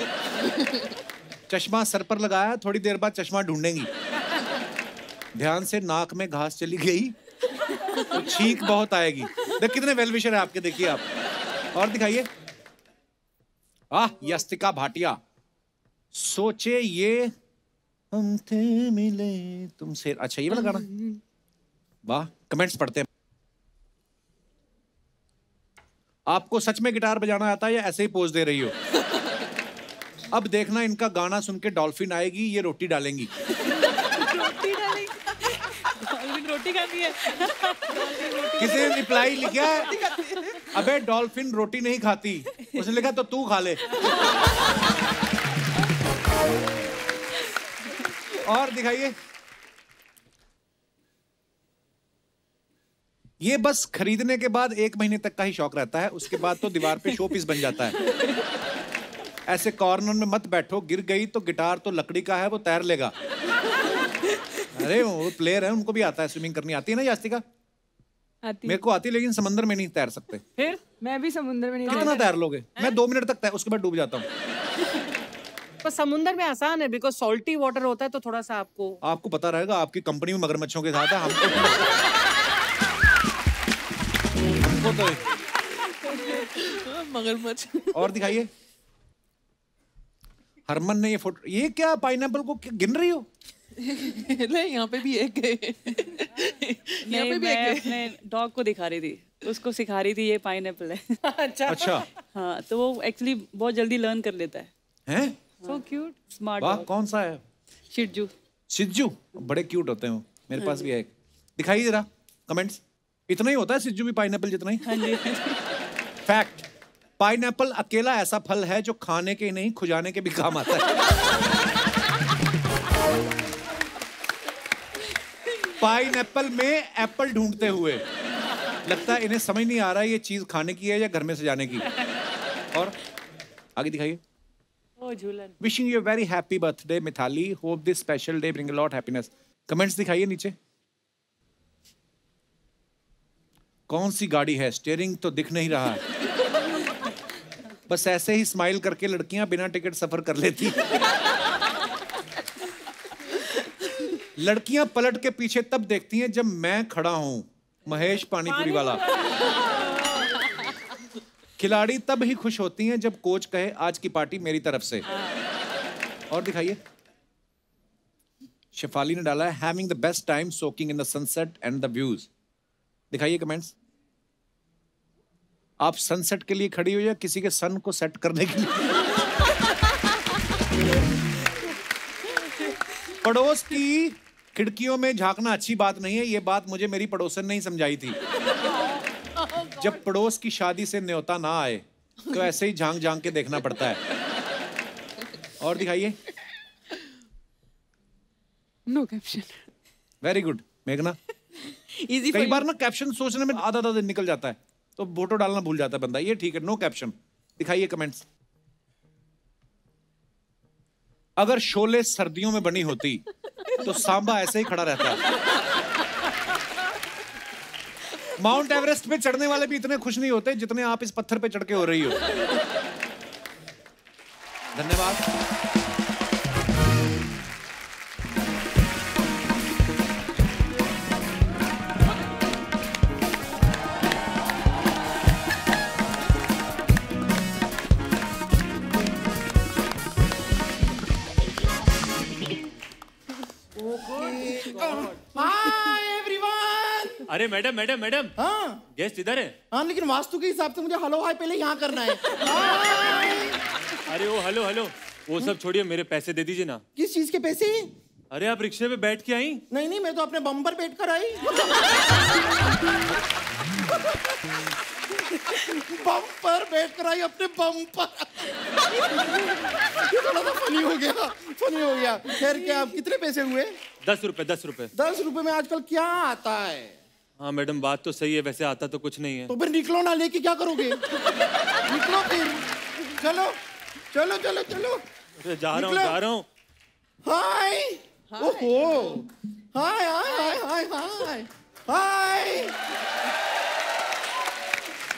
चश्मा सर पर लगाया, थोड़ी देर बाद चश्मा ढूंढेंगी। ध्यान से, नाक में घास चली गई तो छींक बहुत आएगी। देख कितने वेल विशर है आपके, देखिए आप। और दिखाइए। यस्तिका भाटिया, सोचे ये हम थे मिले तुमसे। अच्छा, ये वाला गाना। वाह, कमेंट्स पढ़ते हैं। आपको सच में गिटार बजाना आता है या ऐसे ही पोज दे रही हो? अब देखना, इनका गाना सुन के डॉल्फिन आएगी, ये रोटी डालेंगी। रोटी रोटी खाती है। किसी ने रिप्लाई लिखा है, अबे डॉल्फिन रोटी नहीं खाती, उसने लिखा तो तू खा ले। और दिखाइए, ये बस खरीदने के बाद 1 महीने तक का ही शौक रहता है, उसके बाद तो दीवार पे शो पीस बन जाता है। ऐसे कॉर्नर में मत बैठो, गिर गई तो गिटार तो लकड़ी का है, वो तैर लेगा। अरे वो प्लेयर है, उनको भी आता है स्विमिंग करनी। आती है ना यास्तिका? आती। मेरे को आती, लेकिन समंदर में नहीं तैर सकते। फिर मैं भी समुद्र में नहीं कितना तैर लोगे? मैं 2 मिनट तक तैर, उसके बाद डूब जाता हूँ। पर समुंदर में आसान है, बिकॉज सॉल्टी वाटर होता है, तो थोड़ा सा आपको पता रहेगा, आपकी कंपनी में मगरमच्छों के साथ है। हमको तो मगरमच्छ। और दिखाइए, हरमन ने ये फोटो, ये क्या पाइनएप्पल को गिन रही हो? नहीं, यहाँ पे भी एक है। यहाँ पे भी मैं एक अपने डॉग को दिखा रही थी, उसको सिखा रही थी ये पाइनएप्पल है। अच्छा। हाँ, तो वो एक्चुअली बहुत जल्दी लर्न कर लेता है। हैं? So cute, smart. वाह, कौन सा है? शिजू। सिज्जू, बड़े क्यूट होते हैं वो। मेरे पास भी है एक। दिखाइए जरा कमेंट्स। इतना ही होता है सिज्जू भी पाइनएप्पल जितना ही? हाँ जी। फैक्ट, पाइनएप्पल अकेला ऐसा फल है जो खाने के नहीं खुजाने के भी काम आता है। पाइनएप्पल में एप्पल ढूंढते हुए, लगता है इन्हें समझ नहीं आ रहा है ये चीज खाने की है या घर में सजाने की। और आगे दिखाइए। ओ Jhulan. Wishing you very happy birthday Mithali, hope this special day bring a lot happiness. Comments दिखाइए नीचे। कौन सी गाड़ी है? स्टीयरिंग तो दिख नहीं रहा है। बस ऐसे ही स्माइल करके लड़कियां बिना टिकट सफर कर लेती। लड़कियां पलट के पीछे तब देखती हैं जब मैं खड़ा हूं। महेश पानीपुरी वाला। खिलाड़ी तब ही खुश होती हैं जब कोच कहे आज की पार्टी मेरी तरफ से। और दिखाइए, शेफाली ने डाला है having the best time soaking in the sunset and the views. दिखाइए कमेंट्स। आप सनसेट के लिए खड़ी हो या किसी के सन को सेट करने के लिए? पड़ोस की खिड़कियों में झांकना अच्छी बात नहीं है, ये बात मुझे मेरी पड़ोसन ने ही समझाई थी। जब पड़ोस की शादी से न्योता ना आए तो ऐसे ही झांक झांक के देखना पड़ता है। और दिखाइए। No caption. वेरी गुड मेघना। कई बार ना कैप्शन सोचने में आधा दिन निकल जाता है, तो फोटो डालना भूल जाता है बंदा। ये ठीक है, नो कैप्शन। दिखाइए कमेंट्स। अगर शोले सर्दियों में बनी होती तो सांबा ऐसे ही खड़ा रहता। माउंट एवरेस्ट पे चढ़ने वाले भी इतने खुश नहीं होते जितने आप इस पत्थर पे चढ़ के हो रही हो। धन्यवाद। अरे मैडम मैडम मैडम। हाँ गेस्ट इधर है। हाँ, लेकिन वास्तु के हिसाब से मुझे हेलो हाय पहले यहाँ करना है। अरे वो हेलो हेलो वो सब छोड़िए, मेरे पैसे दे दीजिए ना। किस चीज के पैसे? अरे आप रिक्शे पे बैठ के आई? नहीं नहीं, मैं तो अपने बम पर बैठ कर आई। बम पर बैठ कर आई, अपने बम पर। ये थोड़ा सा फनी हो गया, फनी हो गया। खैर, क्या आप कितने पैसे हुए? 10 रुपए 10 रुपए। 10 रुपए में आजकल क्या आता है? हाँ मैडम, बात तो सही है, वैसे आता तो कुछ नहीं है। तो फिर निकलो ना, लेके क्या करोगे? निकलो फिर, चलो चलो चलो चलो। अरे जा रहा हूँ। हाय, ओहो, हाय हाय हाय हाय हाय हाय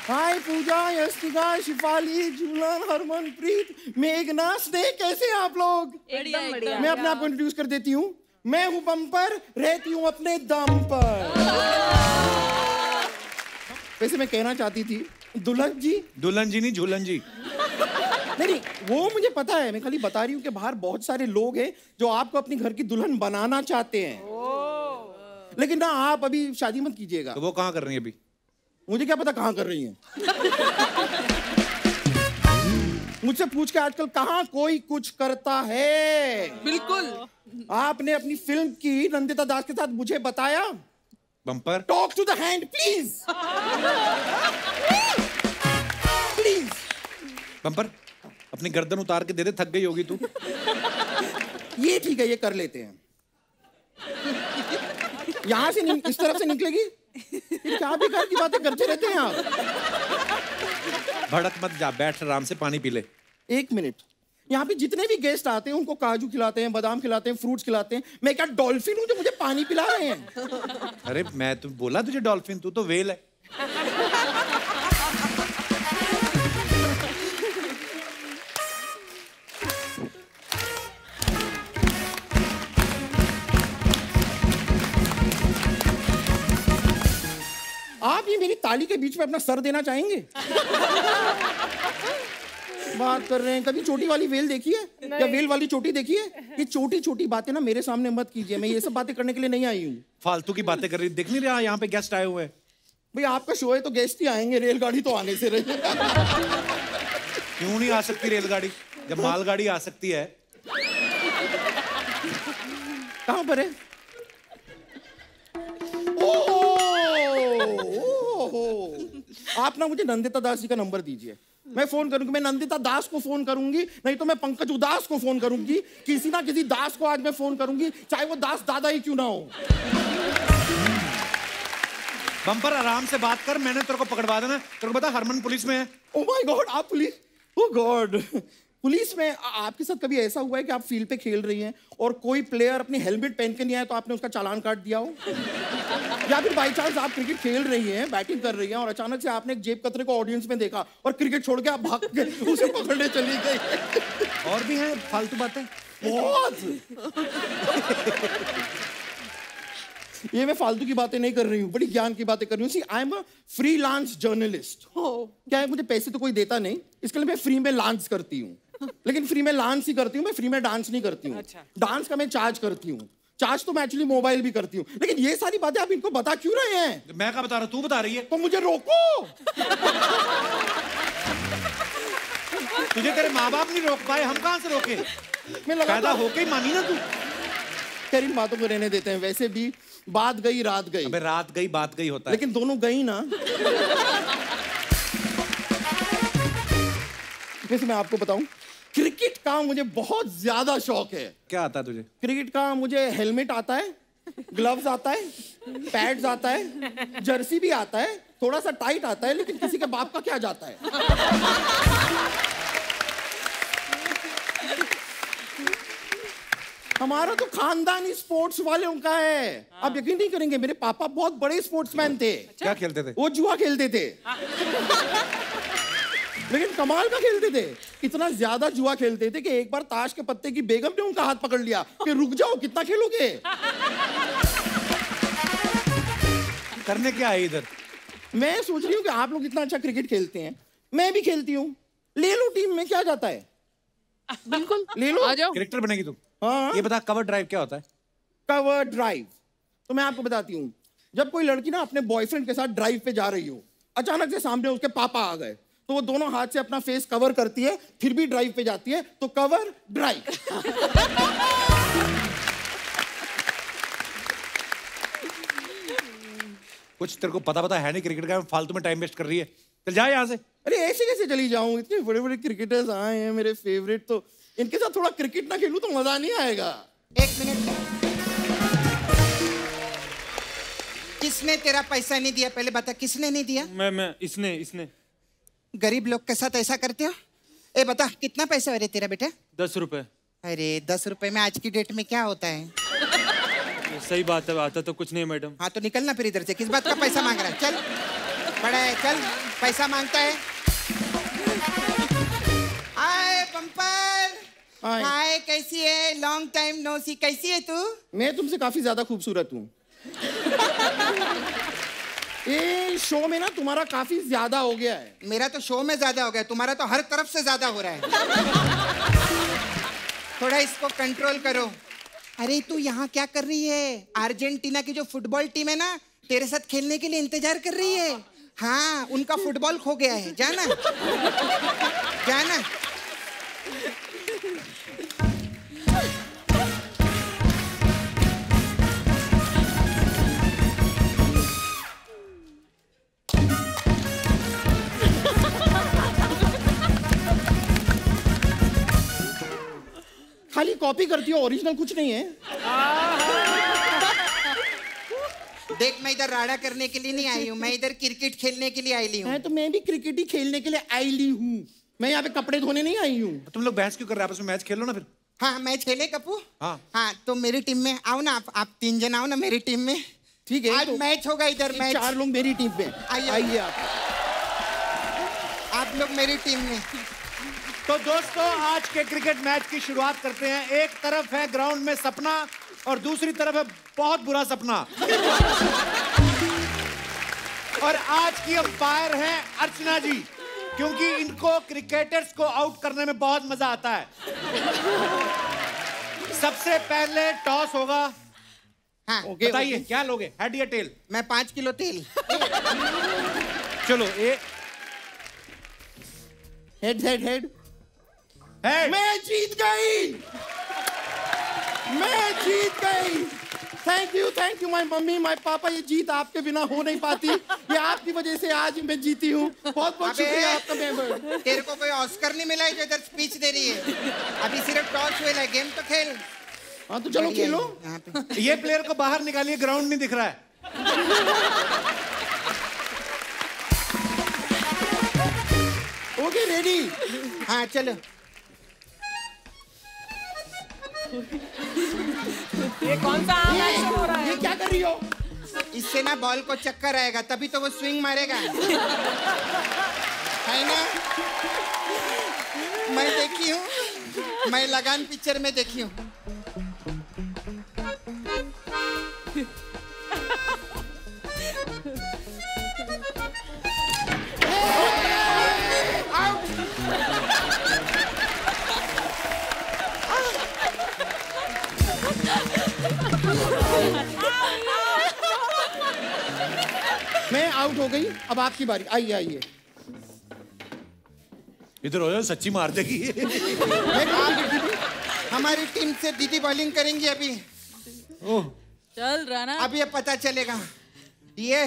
हाय। पूजा, यस्तिका, शिफाली, झूलन, हरमनप्रीत, मेघना, स्नेह, कैसे हैं आप लोग? एकदम बढ़िया। मैं अपने आप को इंट्रोड्यूस कर देती हूँ। मैं हूँ बम पर, रहती हूँ अपने दम पर। वैसे मैं कहना चाहती थी दुल्हन जी नहीं, झूलन जी। नहीं, वो मुझे पता है, मैं खाली बता रही हूँ कि बाहर बहुत सारे लोग हैं जो आपको अपनी घर की दुल्हन बनाना चाहते हैं। लेकिन ना, आप अभी शादी मत कीजिएगा। तो वो कहाँ कर रही है अभी? मुझे क्या पता कहाँ कर रही हैं। मुझसे पूछ के आजकल कहाँ कोई कुछ करता है। बिल्कुल। आपने अपनी फिल्म की नंदिता दास के साथ मुझे बताया, bumper, talk to the hand please. Please. Bumper, अपनी गर्दन उतार के दे दे, थक गई होगी तू। ये ठीक है, ये कर लेते हैं। यहाँ से इस तरफ से निकलेगी। ये क्या बेकार की बातें करते रहते हैं आप। भड़क मत जा, बैठ आराम से, पानी पी ले। 1 मिनट, यहाँ पे जितने भी गेस्ट आते हैं उनको काजू खिलाते हैं, बादाम खिलाते हैं, फ्रूट्स खिलाते हैं। मैं क्या डॉल्फिन हूँ जो मुझे पानी पिला रहे हैं? अरे मैं तो बोला तुझे डॉल्फिन, तू तो वेल है। आप ये मेरी ताली के बीच में अपना सर देना चाहेंगे? बात कर रहे हैं, कभी चोटी वाली वेल देखी है या वेल वाली चोटी देखी है? ये छोटी छोटी बातें ना मेरे सामने मत कीजिए, मैं ये सब बातें करने के लिए नहीं आई हूँ। फालतू की बातें कर रही, देख नहीं रहा यहाँ पे गेस्ट आए हुए हैं। भाई आपका शो है तो गेस्ट ही आएंगे, रेलगाड़ी तो आने से रही। क्यों नहीं आ सकती रेलगाड़ी, जब मालगाड़ी आ सकती है? कहाँ पर है? आप ना मुझे नंदिता दास जी का नंबर दीजिए, मैं फोन करूंगी। मैं नंदिता दास को फोन करूंगी, नहीं तो मैं पंकज उदास को फोन करूंगी। किसी ना किसी दास को आज मैं फोन करूंगी, चाहे वो दास दादा ही क्यों ना हो। बम्पर आराम से बात कर, मैंने तेरे को पकड़वा देना। तेरे को पता हरमन पुलिस में है। ओह माय गॉड, आप पुलिस? ओह गॉड, पुलिस में? आपके साथ कभी ऐसा हुआ है कि आप फील्ड पे खेल रही हैं और कोई प्लेयर अपनी हेलमेट पहन के नहीं आया तो आपने उसका चालान काट दिया हो? या फिर बाई चांस आप क्रिकेट खेल रही हैं, बैटिंग कर रही हैं और अचानक से आपने एक जेब कतरे को ऑडियंस में देखा और क्रिकेट छोड़ के आप भाग के उसे पकड़ने चली गई? और भी हैं फालतू बातें बहुत। ये मैं फालतू की बातें नहीं कर रही हूँ, बड़ी ज्ञान की बातें कर रही हूँ। See I am a freelance journalist. क्या है, मुझे पैसे तो कोई देता नहीं, इसके लिए मैं फ्री में लांच करती हूँ। लेकिन फ्री में लांच ही करती हूँ, मैं फ्री में डांस नहीं करती हूँ। अच्छा। डांस का मैं चार्ज करती हूँ, चार्ज तो मैं एक्चुअली मोबाइल भी करती हूँ। लेकिन ये सारी बातें आप इनको बता क्यों रहे हैं? मैं क्या बता रहा हूँ, तू बता रही है। तो मुझे रोको। तुझे तेरे माँ बाप नहीं रोक पाए, हम कहाँ से रोके? मैं पैदा होके ही मानी ना तू। तेरी बातों को रहने देते हैं, वैसे भी बात गई रात गई। अबे रात गई बात गई होता है, लेकिन दोनों गई ना। वैसे मैं आपको बताऊं, क्रिकेट का मुझे बहुत ज्यादा शौक है। क्या आता है तुझे? क्रिकेट का मुझे हेलमेट आता है, ग्लव्स आता है, पैड्स आता है, जर्सी भी आता है, थोड़ा सा टाइट आता है, लेकिन किसी के बाप का क्या जाता है। हमारा तो खानदानी स्पोर्ट्स वालों का है। आप यकीन नहीं करेंगे, मेरे पापा बहुत बड़े स्पोर्ट्समैन थे। क्या खेलते थे? वो जुआ खेलते थे। लेकिन कमाल का खेलते थे, इतना ज्यादा जुआ खेलते थे कि एक बार ताश के पत्ते की बेगम ने उनका हाथ पकड़ लिया कि रुक जाओ, कितना खेलोगे? करने क्या है इधर? मैं सोच रही हूँ कि आप लोग इतना अच्छा क्रिकेट खेलते हैं, मैं भी खेलती हूँ, ले लो टीम में, क्या जाता है? बिल्कुल ले लो। आ जाओ। क्रिकेटर बनेगी तू? हाँ। ये बता, कवर ड्राइव क्या होता है? कवर ड्राइव तो मैं आपको बताती हूँ। जब कोई लड़की ना अपने बॉयफ्रेंड के साथ ड्राइव पे जा रही हो, अचानक से सामने उसके पापा आ गए, तो वो दोनों हाथ से अपना फेस कवर करती है, फिर भी ड्राइव पे जाती है, तो कवर ड्राइव। कुछ तेरे को पता है नहीं क्रिकेट का, फालतू में टाइम वेस्ट कर रही है। चल जा यहाँ से। अरे ऐसे कैसे चली जाऊं? इतने बड़े बड़े क्रिकेटर्स आए हैं मेरे फेवरेट, तो इनके साथ थोड़ा क्रिकेट ना खेलूं तो मजा नहीं आएगा। 1 मिनट, किसने तेरा पैसा नहीं दिया? पहले बता, किसने नहीं दिया? मैं इसने गरीब लोग के साथ ऐसा करते हो? ए बता, कितना पैसा है रे तेरा बेटा? 10 रुपए। अरे 10 रुपए में आज की डेट में क्या होता है? सही बात है, आता तो कुछ नहीं मैडम। हाँ तो निकलना फिर इधर से, किस बात का पैसा मांग रहा है? चल बड़ा है, चल पैसा मांगता है। हाय पंपर, हाय कैसी है? लॉन्ग टाइम नो सी, कैसी है तू? मैं तुमसे काफी ज्यादा खूबसूरत हूँ। ये शो में ना तुम्हारा काफी ज्यादा हो गया है। मेरा तो शो में ज्यादा हो गया, तुम्हारा तो हर तरफ से ज्यादा हो रहा है। थोड़ा इसको कंट्रोल करो। अरे तू यहाँ क्या कर रही है? अर्जेंटीना की जो फुटबॉल टीम है ना, तेरे साथ खेलने के लिए इंतजार कर रही है। हाँ, उनका फुटबॉल खो गया है, जाना जाना। खाली कॉपी करती हो, ओरिजिनल कुछ नहीं है। देख, मैं इधर राड़ा करने के लिए नहीं आई हूँ, मैं इधर क्रिकेट खेलने के लिए आई हूँ। तो मैं भी क्रिकेट ही खेलने के लिए आई हूँ, मैं यहाँ पे कपड़े धोने नहीं आई हूँ। तुम लोग बहस क्यों कर रहे हैं आपस में? मैच खेलो ना फिर। हाँ, मैच खेले कपूर। हाँ, तो मेरी टीम में आओ ना, आप 3 जन आओ ना मेरी टीम में। ठीक है, आज तो मैच होगा इधर। मैच 4 लोग मेरी टीम में। आइए आप लोग मेरी टीम में। तो दोस्तों, आज के क्रिकेट मैच की शुरुआत करते हैं। एक तरफ है ग्राउंड में सपना और दूसरी तरफ है बहुत बुरा सपना। और आज की अंपायर हैं अर्चना जी, क्योंकि इनको क्रिकेटर्स को आउट करने में बहुत मजा आता है। सबसे पहले टॉस होगा। हाँ, बताइए क्या लोगे, हेड या टेल? मैं 5 किलो तेल। चलो, हेड हेड हेड हेड। मैं जीत गई, मैं जीत गई। Thank you my mummy, my पापा। ये जीत आपके बिना हो नहीं पाती, ये आपकी वजह से आज मैं जीती हूँ। बहुत बहुत शुक्रिया आपका मेंबर। तेरे को कोई ऑस्कर नहीं मिला है जो इधर स्पीच दे रही है? अभी सिर्फ टॉस हुआ है, गेम तो खेल। हाँ तो चलो खेलो। ये प्लेयर को बाहर निकालिए, ग्राउंड नहीं दिख रहा है। Okay, ready? हाँ चलो। ये कौन सा एक्शन हो रहा है? ये क्या कर रही हो? इससे ना बॉल को चक्कर आएगा, तभी तो वो स्विंग मारेगा, है ना? मैं देखी हूँ, मैं लगान पिक्चर में देखी हूँ। मैं आउट हो गई, अब आपकी बारी। आइए आइए, इधर हो जाओ, सच्ची मार देगी। हमारी टीम से दीदी बॉलिंग करेंगी अभी। चल राणा, अब ये पता चलेगा। ये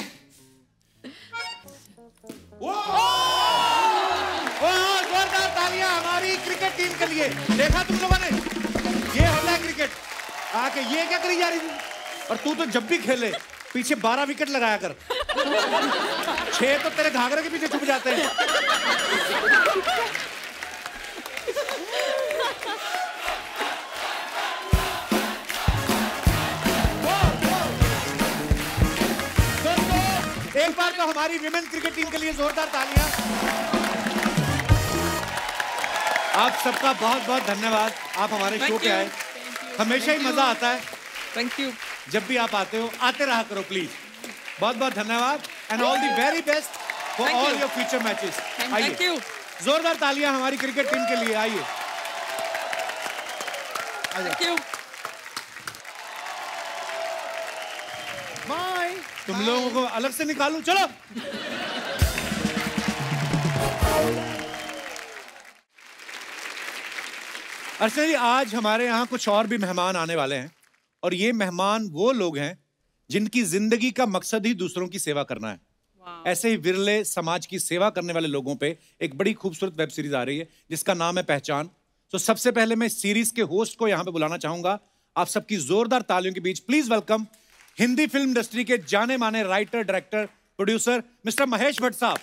जोरदार तालियां हमारी क्रिकेट टीम के लिए। देखा तुम लोगों ने, ये होता है क्रिकेट। आके ये क्या करी जा रही थी? और तू तो जब भी खेले पीछे 12 विकेट लगाया कर। 6 तो तेरे घाघरे के पीछे छुप जाते हैं। दोस्तों, एक बार तो हमारी विमेन क्रिकेट टीम के लिए जोरदार तालियां। आप सबका बहुत बहुत धन्यवाद, आप हमारे शो पे आए। हमेशा ही मजा आता है। Thank you. जब भी आप आते हो, आते रहा करो प्लीज। बहुत बहुत धन्यवाद and all the very best for all your future matches. Thank you. जोरदार तालियां हमारी क्रिकेट टीम के लिए। आइए। Thank you. बाय। तुम लोगों को अलग से निकालूं? चलो। अर्चना जी, आज हमारे यहाँ कुछ और भी मेहमान आने वाले हैं, और ये मेहमान वो लोग हैं जिनकी जिंदगी का मकसद ही दूसरों की सेवा करना है। ऐसे ही विरले समाज की सेवा करने वाले लोगों पे एक बड़ी खूबसूरत वेब सीरीज आ रही है जिसका नाम है पहचान। तो सबसे पहले मैं इस सीरीज के होस्ट को यहाँ पे बुलाना चाहूंगा। आप सबकी जोरदार तालियों के बीच please welcome Hindi film industry के जाने माने writer, director, producer mister Mahesh Bhatt साहब।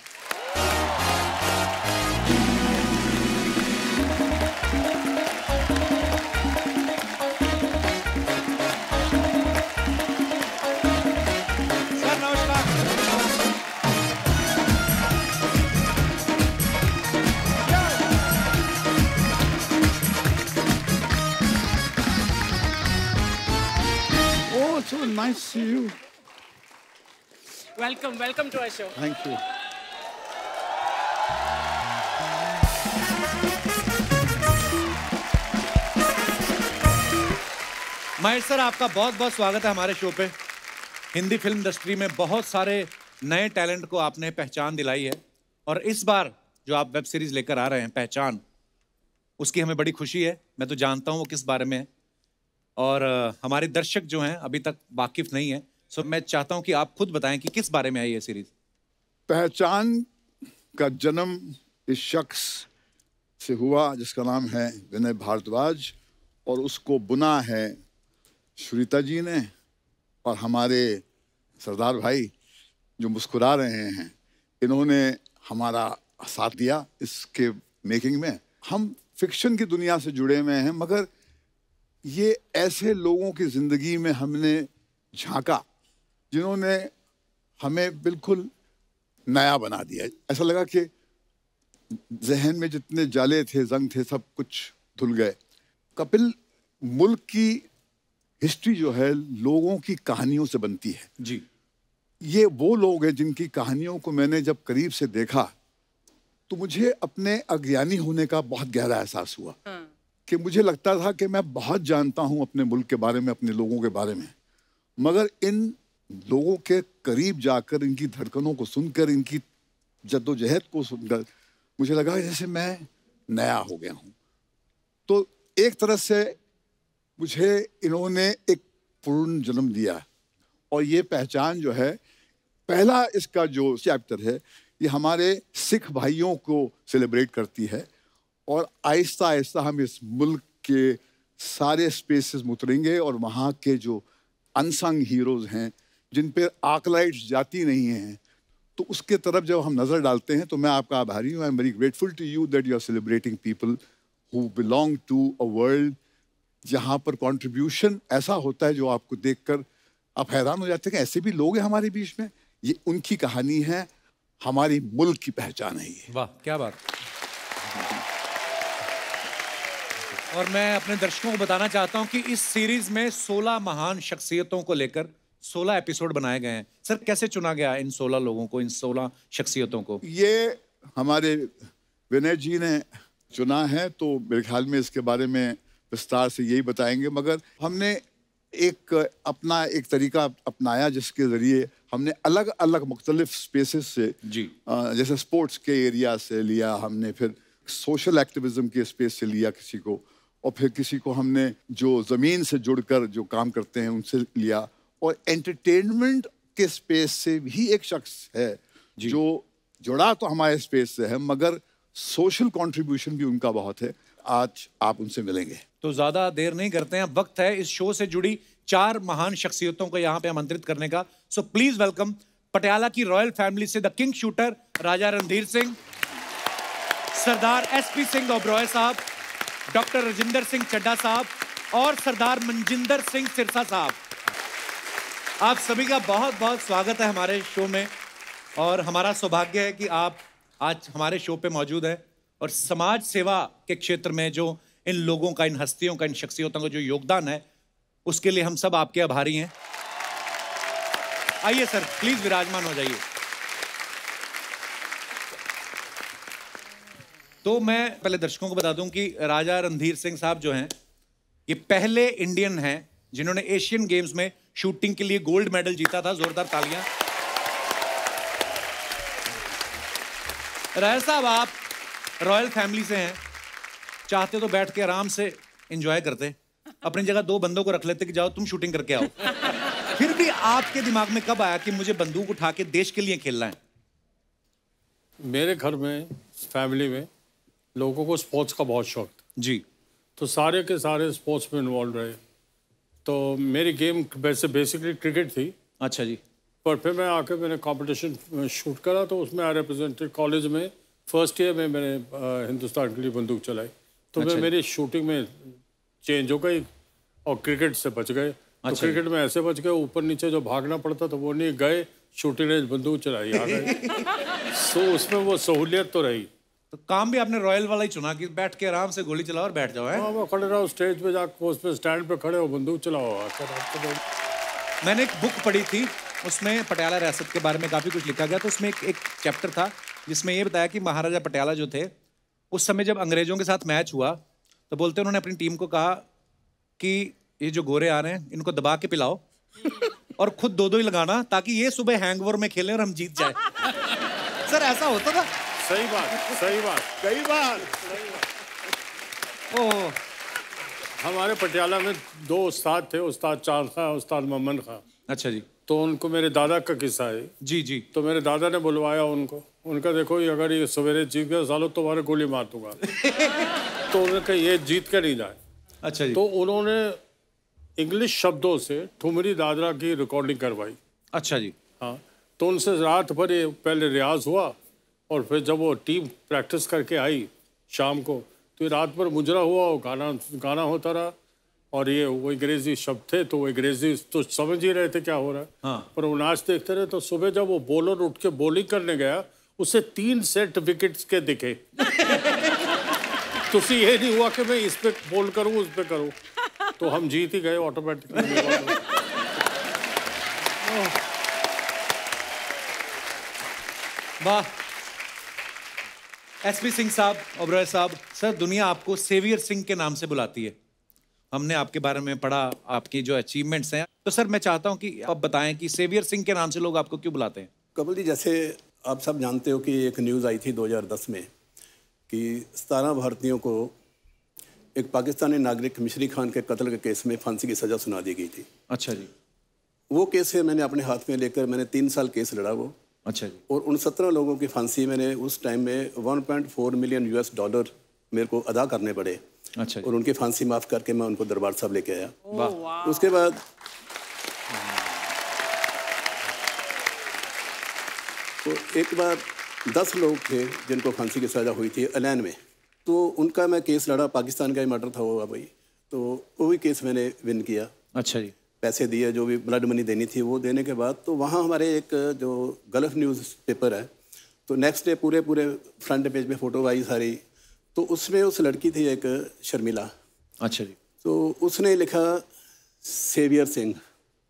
So nice to see you. Welcome to our show. Thank you. Mahesh sir, आपका बहुत बहुत स्वागत है हमारे शो पे। हिंदी फिल्म इंडस्ट्री में बहुत सारे नए टैलेंट को आपने पहचान दिलाई है, और इस बार जो आप वेब सीरीज लेकर आ रहे हैं पहचान, उसकी हमें बड़ी खुशी है। मैं तो जानता हूँ वो किस बारे में है, और हमारे दर्शक जो हैं अभी तक वाकिफ नहीं है। सो मैं चाहता हूं कि आप खुद बताएं कि किस बारे में है ये सीरीज। पहचान का जन्म इस शख्स से हुआ जिसका नाम है विनय भारद्वाज, और उसको बुना है श्रीता जी ने और हमारे सरदार भाई जो मुस्कुरा रहे हैं, इन्होंने हमारा साथ दिया इसके मेकिंग में। हम फिक्शन की दुनिया से जुड़े हुए हैं, मगर ये ऐसे लोगों की ज़िंदगी में हमने झांका जिन्होंने हमें बिल्कुल नया बना दिया। ऐसा लगा कि जहन में जितने जाले थे, जंग थे, सब कुछ धुल गए। कपिल मुल्क की हिस्ट्री जो है लोगों की कहानियों से बनती है जी। ये वो लोग हैं जिनकी कहानियों को मैंने जब करीब से देखा तो मुझे अपने अज्ञानी होने का बहुत गहरा एहसास हुआ कि मुझे लगता था कि मैं बहुत जानता हूं अपने मुल्क के बारे में, अपने लोगों के बारे में, मगर इन लोगों के करीब जाकर, इनकी धड़कनों को सुनकर, इनकी जद्दोजहद को सुनकर मुझे लगा जैसे मैं नया हो गया हूं। तो एक तरह से मुझे इन्होंने एक पूर्ण जन्म दिया और ये पहचान जो है, पहला इसका जो चैप्टर है ये हमारे सिख भाइयों को सेलिब्रेट करती है और आहिस्ता आहिस्ता हम इस मुल्क के सारे स्पेसेस में उतरेंगे और वहाँ के जो अनसंग हीरोज़ हैं जिन पे आर्कलाइट्स जाती नहीं हैं, तो उसके तरफ जब हम नज़र डालते हैं तो मैं आपका आभारी हूँ। I am very grateful to you that you are celebrating people who belong to a world जहाँ पर कंट्रीब्यूशन ऐसा होता है जो आपको देखकर आप हैरान हो जाते हैं कि ऐसे भी लोग हैं हमारे बीच में। ये उनकी कहानी है, हमारी मुल्क की पहचान है ये। वाह क्या बात। और मैं अपने दर्शकों को बताना चाहता हूं कि इस सीरीज में 16 महान शख्सियतों को लेकर 16 एपिसोड बनाए गए हैं। सर कैसे चुना गया इन 16 लोगों को, इन 16 शख्सियतों को? ये हमारे विनय जी ने चुना है, तो मेरे ख्याल में इसके बारे में विस्तार से यही बताएंगे, मगर हमने एक अपना एक तरीका अपनाया जिसके ज़रिए हमने अलग अलग मुख्तलिफ स्पेसेस से जी जैसे स्पोर्ट्स के एरिया से लिया हमने, फिर सोशल एक्टिविज्म के स्पेस से लिया किसी को, और फिर किसी को हमने जो ज़मीन से जुड़कर जो काम करते हैं उनसे लिया, और एंटरटेनमेंट के स्पेस से भी एक शख्स है जो जुड़ा तो हमारे स्पेस से है मगर सोशल कंट्रीब्यूशन भी उनका बहुत है। आज आप उनसे मिलेंगे। तो ज्यादा देर नहीं करते हैं, वक्त है इस शो से जुड़ी 4 महान शख्सियतों को यहाँ पे आमंत्रित करने का। सो प्लीज वेलकम पटियाला की रॉयल फैमिली से the king shooter Raja Randhir Singh, Sardar SP Singh Oberoi साहब, डॉक्टर राजिंदर सिंह चड्ढा साहब और सरदार मनजिंदर सिंह सिरसा साहब। आप सभी का बहुत बहुत स्वागत है हमारे शो में और हमारा सौभाग्य है कि आप आज हमारे शो पे मौजूद है। और समाज सेवा के क्षेत्र में जो इन लोगों का, इन हस्तियों का, इन शख्सियतों का जो योगदान है उसके लिए हम सब आपके आभारी हैं। आइए सर प्लीज विराजमान हो जाइए। तो मैं पहले दर्शकों को बता दूं कि राजा रणधीर सिंह साहब जो हैं ये पहले इंडियन हैं जिन्होंने एशियन गेम्स में शूटिंग के लिए गोल्ड मेडल जीता था। जोरदार तालियां। राजा साहब आप रॉयल फैमिली से हैं, चाहते तो बैठ के आराम से एंजॉय करते, अपनी जगह 2 बंदों को रख लेते कि जाओ तुम शूटिंग करके आओ। फिर भी आपके दिमाग में कब आया कि मुझे बंदूक उठा के देश के लिए खेलना है? मेरे घर में फैमिली में लोगों को स्पोर्ट्स का बहुत शौक था जी, तो सारे के सारे स्पोर्ट्स में इन्वॉल्व रहे। तो मेरी गेम वैसे बेसिकली क्रिकेट थी। अच्छा जी। पर फिर मैं आके मैंने कंपटीशन शूट करा तो उसमें आई रिप्रेजेंटेड कॉलेज में फर्स्ट ईयर में मैंने हिंदुस्तान के लिए बंदूक चलाई। तो अच्छा मैं मेरी शूटिंग में चेंज हो गई और क्रिकेट से बच गए। तो अच्छा क्रिकेट में ऐसे बच गए, ऊपर नीचे जो भागना पड़ता था वो नहीं, गए शूटिंग रेंज बंदूक चलाई आ गए। सो उसमें वो सहूलियत तो रही। तो काम भी आपने रॉयल वाला ही चुना कि बैठ के आराम से गोली चलाओ और बैठ जाओ। हाँ, वो खड़े रहो स्टेज पे जाकर, उस पे स्टैंड पे खड़े हो बंदूक चलाओ। मैंने एक बुक पढ़ी थी, उसमें पटियाला रियासत के बारे में काफ़ी कुछ लिखा गया। तो उसमें एक चैप्टर था जिसमें ये बताया कि महाराजा पटियाला जो थे उस समय जब अंग्रेजों के साथ मैच हुआ तो बोलते उन्होंने अपनी टीम को कहा कि ये जो गोरे आ रहे हैं इनको दबा के पिलाओ और खुद 2-2 ही लगाना ताकि ये सुबह हैंगओवर में खेलें और हम जीत जाए। सर ऐसा होता था? सही बात, सही बात, कई बार। ओह, हमारे पटियाला में 2 उस्ताद थे, उस्ताद चांद खां, उस्ताद मोहम्मद खां। अच्छा जी। तो उनको मेरे दादा का किस्सा है। जी जी। तो मेरे दादा ने बुलवाया उनको, उनका देखो ये अगर ये सवेरे जीत गया सालों तुम्हारे गोली मार दूंगा। तो उन्होंने कहा ये जीत के नहीं जाए, अच्छा जी। तो उन्होंने इंग्लिश शब्दों से ठुमरी दादरा की रिकॉर्डिंग करवाई। अच्छा जी। हाँ, तो उनसे रात भर ये पहले रियाज हुआ और फिर जब वो टीम प्रैक्टिस करके आई शाम को, तो ये रात भर मुजरा हुआ, वो गाना होता रहा। और ये वो अंग्रेजी शब्द थे, तो वो अंग्रेजी तो समझ ही रहे थे क्या हो रहा है। हाँ। पर वो मैच देखते रहे। तो सुबह जब वो बॉलर उठ के बॉलिंग करने गया, उसे 3 सेट विकेट्स के दिखे। तो उसे ये नहीं हुआ कि मैं इस पे बॉल करूँ उस पे करूँ, तो हम जीत ही गए ऑटोमेटिकली। वाह। एसपी सिंह साहब, ओबरॉय साहब, सर दुनिया आपको सेवियर सिंह के नाम से बुलाती है। हमने आपके बारे में पढ़ा, आपकी जो अचीवमेंट्स हैं। तो सर मैं चाहता हूं कि आप बताएं कि सेवियर सिंह के नाम से लोग आपको क्यों बुलाते हैं? कपिल जी, जैसे आप सब जानते हो कि एक न्यूज़ आई थी 2010 में कि 17 भारतीयों को एक पाकिस्तानी नागरिक मिशरी खान के कत्ल के केस में फांसी की सज़ा सुना दी गई थी। अच्छा जी। वो केस है मैंने अपने हाथ में लेकर मैंने 3 साल केस लड़ा वो। अच्छा जी। और उन 17 लोगों की फांसी मैंने उस टाइम में $1.4 मिलियन मेरे को अदा करने पड़े। अच्छा। और उनकी फांसी माफ़ करके मैं उनको दरबार साहब लेके आया। वाह। उसके बाद तो एक बार 10 लोग थे जिनको फांसी की सज़ा हुई थी अलैन में, तो उनका मैं केस लड़ा। पाकिस्तान का ही मर्डर था वो भाई, तो वो भी केस मैंने विन किया। अच्छा जी। पैसे दिए, जो भी ब्लड मनी देनी थी वो देने के बाद तो वहाँ हमारे एक जो गल्फ न्यूज़ पेपर है, तो नेक्स्ट डे पूरे फ्रंट पेज में फ़ोटो आई सारी। तो उसमें उस लड़की थी एक शर्मिला। अच्छा जी। तो उसने लिखा सेवियर सिंह।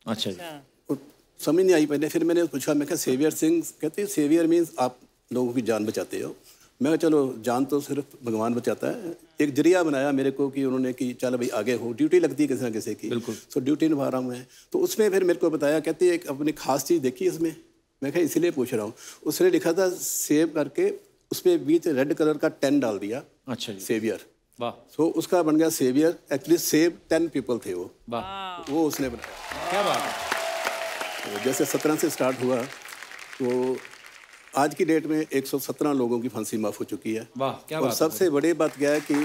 अच्छा जी। तो समझ नहीं आई पहले, फिर मैंने पूछा, मैं कहा सेवियर सिंह, कहते सेवियर मीन्स आप लोगों की जान बचाते हो। मैं कहा चलो जान तो सिर्फ भगवान बचाता है। एक जरिया बनाया मेरे को कि उन्होंने कि चल भाई आगे हो, ड्यूटी लगती है किसी ना किसी की। बिल्कुल। तो ड्यूटी निभा रहा हूँ मैं। तो उसमें फिर मेरे को बताया, कहती है एक अपनी खास चीज़ देखी इसमें। मैं कहा इसीलिए पूछ रहा हूँ। उसने लिखा था सेव करके, उसमें बीच रेड कलर का 10 डाल दिया। अच्छा जी। सेवियर। वाह। तो उसका बन गया सेवियर। एक्चुअली सेव 10 पीपल थे वो। वाह। वो उसने बनाया। क्या बात है। तो जैसे 17 से स्टार्ट हुआ, तो आज की डेट में 117 लोगों की फांसी माफ़ हो चुकी है। वाह, क्या और बात सबसे बड़ी बात क्या है कि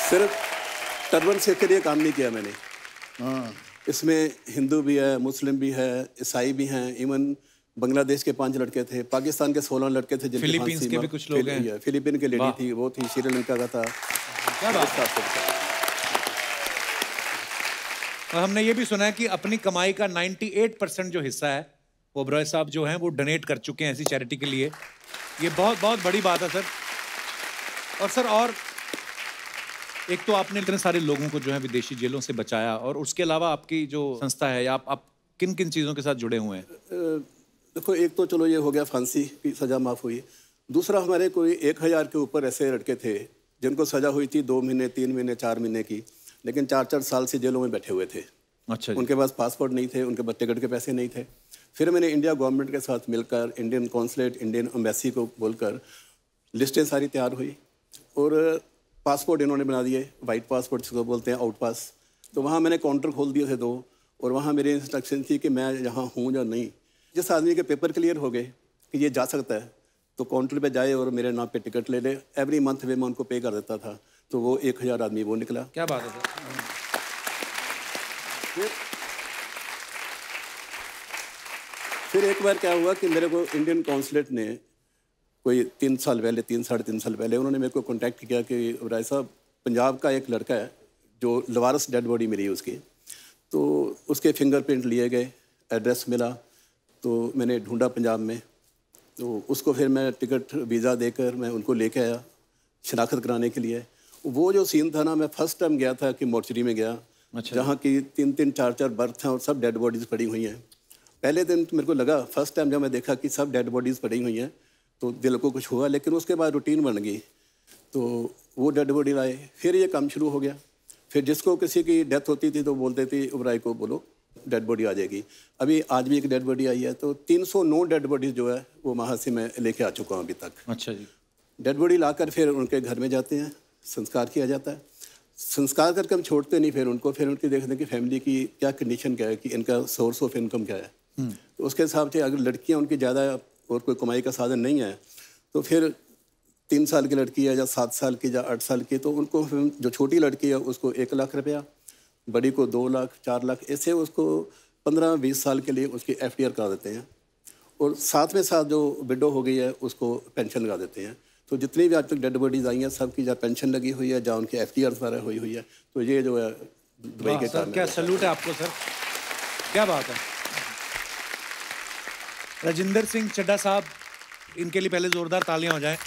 सिर्फ टर्बन से के लिए काम नहीं किया मैंने। इसमें हिंदू भी है, मुस्लिम भी है, ईसाई भी हैं, इवन बांग्लादेश के 5 लड़के थे, पाकिस्तान के 16 लड़के थे, जिनकी फिलीपींस के भी कुछ लोग हैं। फिलीपीन के लेडी थी, वो थी, श्रीलंका का था। क्या बात है। और हमने ये भी सुना है कि अपनी कमाई का 98% जो हिस्सा है ओबरॉय साहब जो हैं वो डोनेट कर चुके हैं ऐसी चैरिटी के लिए। ये बहुत बहुत बड़ी बात है सर। और सर और एक तो आपने इतने सारे लोगों को जो है विदेशी जेलों से बचाया, और उसके अलावा आपकी जो संस्था है, आप किन किन चीज़ों के साथ जुड़े हुए हैं? देखो, एक तो चलो ये हो गया फांसी की सज़ा माफ़ हुई। दूसरा, हमारे कोई 1000 के ऊपर ऐसे लड़के थे जिनको सज़ा हुई थी 2 महीने, 3 महीने, 4 महीने की, लेकिन 4-4 साल से जेलों में बैठे हुए थे। अच्छा। उनके पास पासपोर्ट नहीं थे, उनके पास टिकट के पैसे नहीं थे। फिर मैंने इंडिया गवर्नमेंट के साथ मिलकर इंडियन कॉन्सुलेट, इंडियन एम्बेसी को बोलकर लिस्टें सारी तैयार हुई, और पासपोर्ट इन्होंने बना दिए, वाइट पासपोर्ट जिसको बोलते हैं, आउट पास। तो वहाँ मैंने काउंटर खोल दिए थे 2, और वहाँ मेरी इंस्ट्रक्शन थी कि मैं यहाँ हूँ या नहीं। जिस आदमी के पेपर क्लियर हो गए कि ये जा सकता है, तो काउंटर पे जाए और मेरे नाम पे टिकट ले ले। एवरी मंथ वे मैं उनको पे कर देता था। तो वो 1000 आदमी वो निकला। क्या बात है सर। फिर एक बार क्या हुआ कि मेरे को इंडियन कॉन्सुलेट ने कोई 3 साल पहले, 3 साढ़े 3 साल पहले उन्होंने मेरे को कांटेक्ट किया कि राय साहब, पंजाब का एक लड़का है जो लवारस डेड बॉडी मिली उसकी, तो उसके फिंगरप्रिंट लिए गए, एड्रेस मिला, तो मैंने ढूंढा पंजाब में, तो उसको फिर मैं टिकट वीज़ा देकर मैं उनको लेके आया शनाख्त कराने के लिए। वो जो सीन था ना, मैं फर्स्ट टाइम गया था कि मोर्चरी में गया। अच्छा। जहाँ की 3-3, 4-4 बर्थ हैं और सब डेड बॉडीज़ पड़ी हुई हैं। पहले दिन मेरे को लगा, फर्स्ट टाइम जब मैं देखा कि सब डेड बॉडीज़ पड़ी हुई हैं, तो दिल को कुछ हुआ, लेकिन उसके बाद रूटीन बन गई। तो वो डेड बॉडी लाए, फिर ये काम शुरू हो गया। फिर जिसको किसी की डेथ होती थी तो बोलते थे ओबराय को बोलो डेड बॉडी आ जाएगी। अभी आज भी एक डेड बॉडी आई है, तो 309 डेड बॉडीज जो है वो वहाँ से मैं लेके आ चुका हूँ अभी तक। अच्छा जी। डेड बॉडी लाकर फिर उनके घर में जाते हैं, संस्कार किया जाता है। संस्कार करके हम छोड़ते नहीं, फिर उनकी देखते हैं कि फैमिली की क्या कंडीशन क्या है, कि इनका सोर्स ऑफ इनकम क्या है। तो उसके हिसाब से अगर लड़कियां उनकी ज़्यादा और कोई कमाई का साधन नहीं है, तो फिर 3 साल की लड़की है या 7 साल की या 8 साल की, तो उनको जो छोटी लड़की है उसको 1 लाख रुपया, बड़ी को 2 लाख 4 लाख, ऐसे उसको 15-20 साल के लिए उसकी FDR करा देते हैं। और साथ में साथ जो विडो हो गई है उसको पेंशन लगा देते हैं। तो जितनी भी आज तक डेड बॉडीज आई हैं सब की या पेंशन लगी हुई है या उनकी FDR वगैरह हुई है। तो ये जो है दुबई के कारण। क्या सैल्यूट है आपको सर, क्या बात है। राजिंदर सिंह चड्ढा साहब, इनके लिए पहले जोरदार तालियां हो जाएं।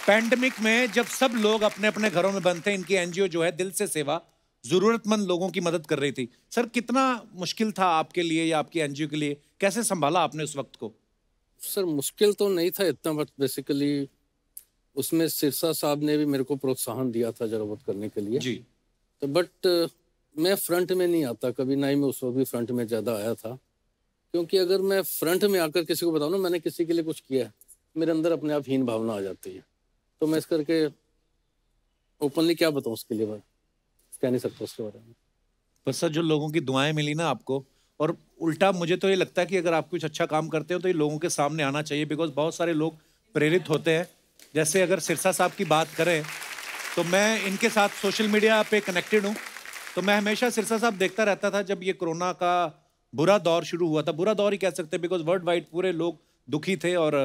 पैंडेमिक में जब सब लोग अपने अपने घरों में बंद थे, इनकी NGO जो है दिल से सेवा जरूरतमंद लोगों की मदद कर रही थी। सर कितना मुश्किल था आपके लिए या आपकी NGO के लिए, कैसे संभाला आपने उस वक्त को? सर मुश्किल तो नहीं था इतना, बट बेसिकली उसमें सिरसा साहब ने भी मेरे को प्रोत्साहन दिया था जरा बहुत करने के लिए जी। तो बट मैं फ्रंट में नहीं आता कभी, ना ही मैं उस वक्त भी फ्रंट में ज़्यादा आया था, क्योंकि अगर मैं फ्रंट में आकर किसी को बताऊँ ना मैंने किसी के लिए कुछ किया है, मेरे अंदर अपने आप हीन भावना आ जाती है। तो मैं इस करके ओपनली क्या बताऊँ उसके लिए, कह नहीं सकता उसके बारे में। बस सर जो लोगों की दुआएं मिली ना आपको, और उल्टा मुझे तो ये लगता है कि अगर आप कुछ अच्छा काम करते हो तो ये लोगों के सामने आना चाहिए, बिकॉज बहुत सारे लोग प्रेरित होते हैं। जैसे अगर सिरसा साहब की बात करें तो मैं इनके साथ सोशल मीडिया पे कनेक्टेड हूँ, तो मैं हमेशा सिरसा साहब देखता रहता था जब ये कोरोना का बुरा दौर शुरू हुआ था, बुरा दौर ही कह सकते हैं बिकॉज वर्ल्ड वाइड पूरे लोग दुखी थे और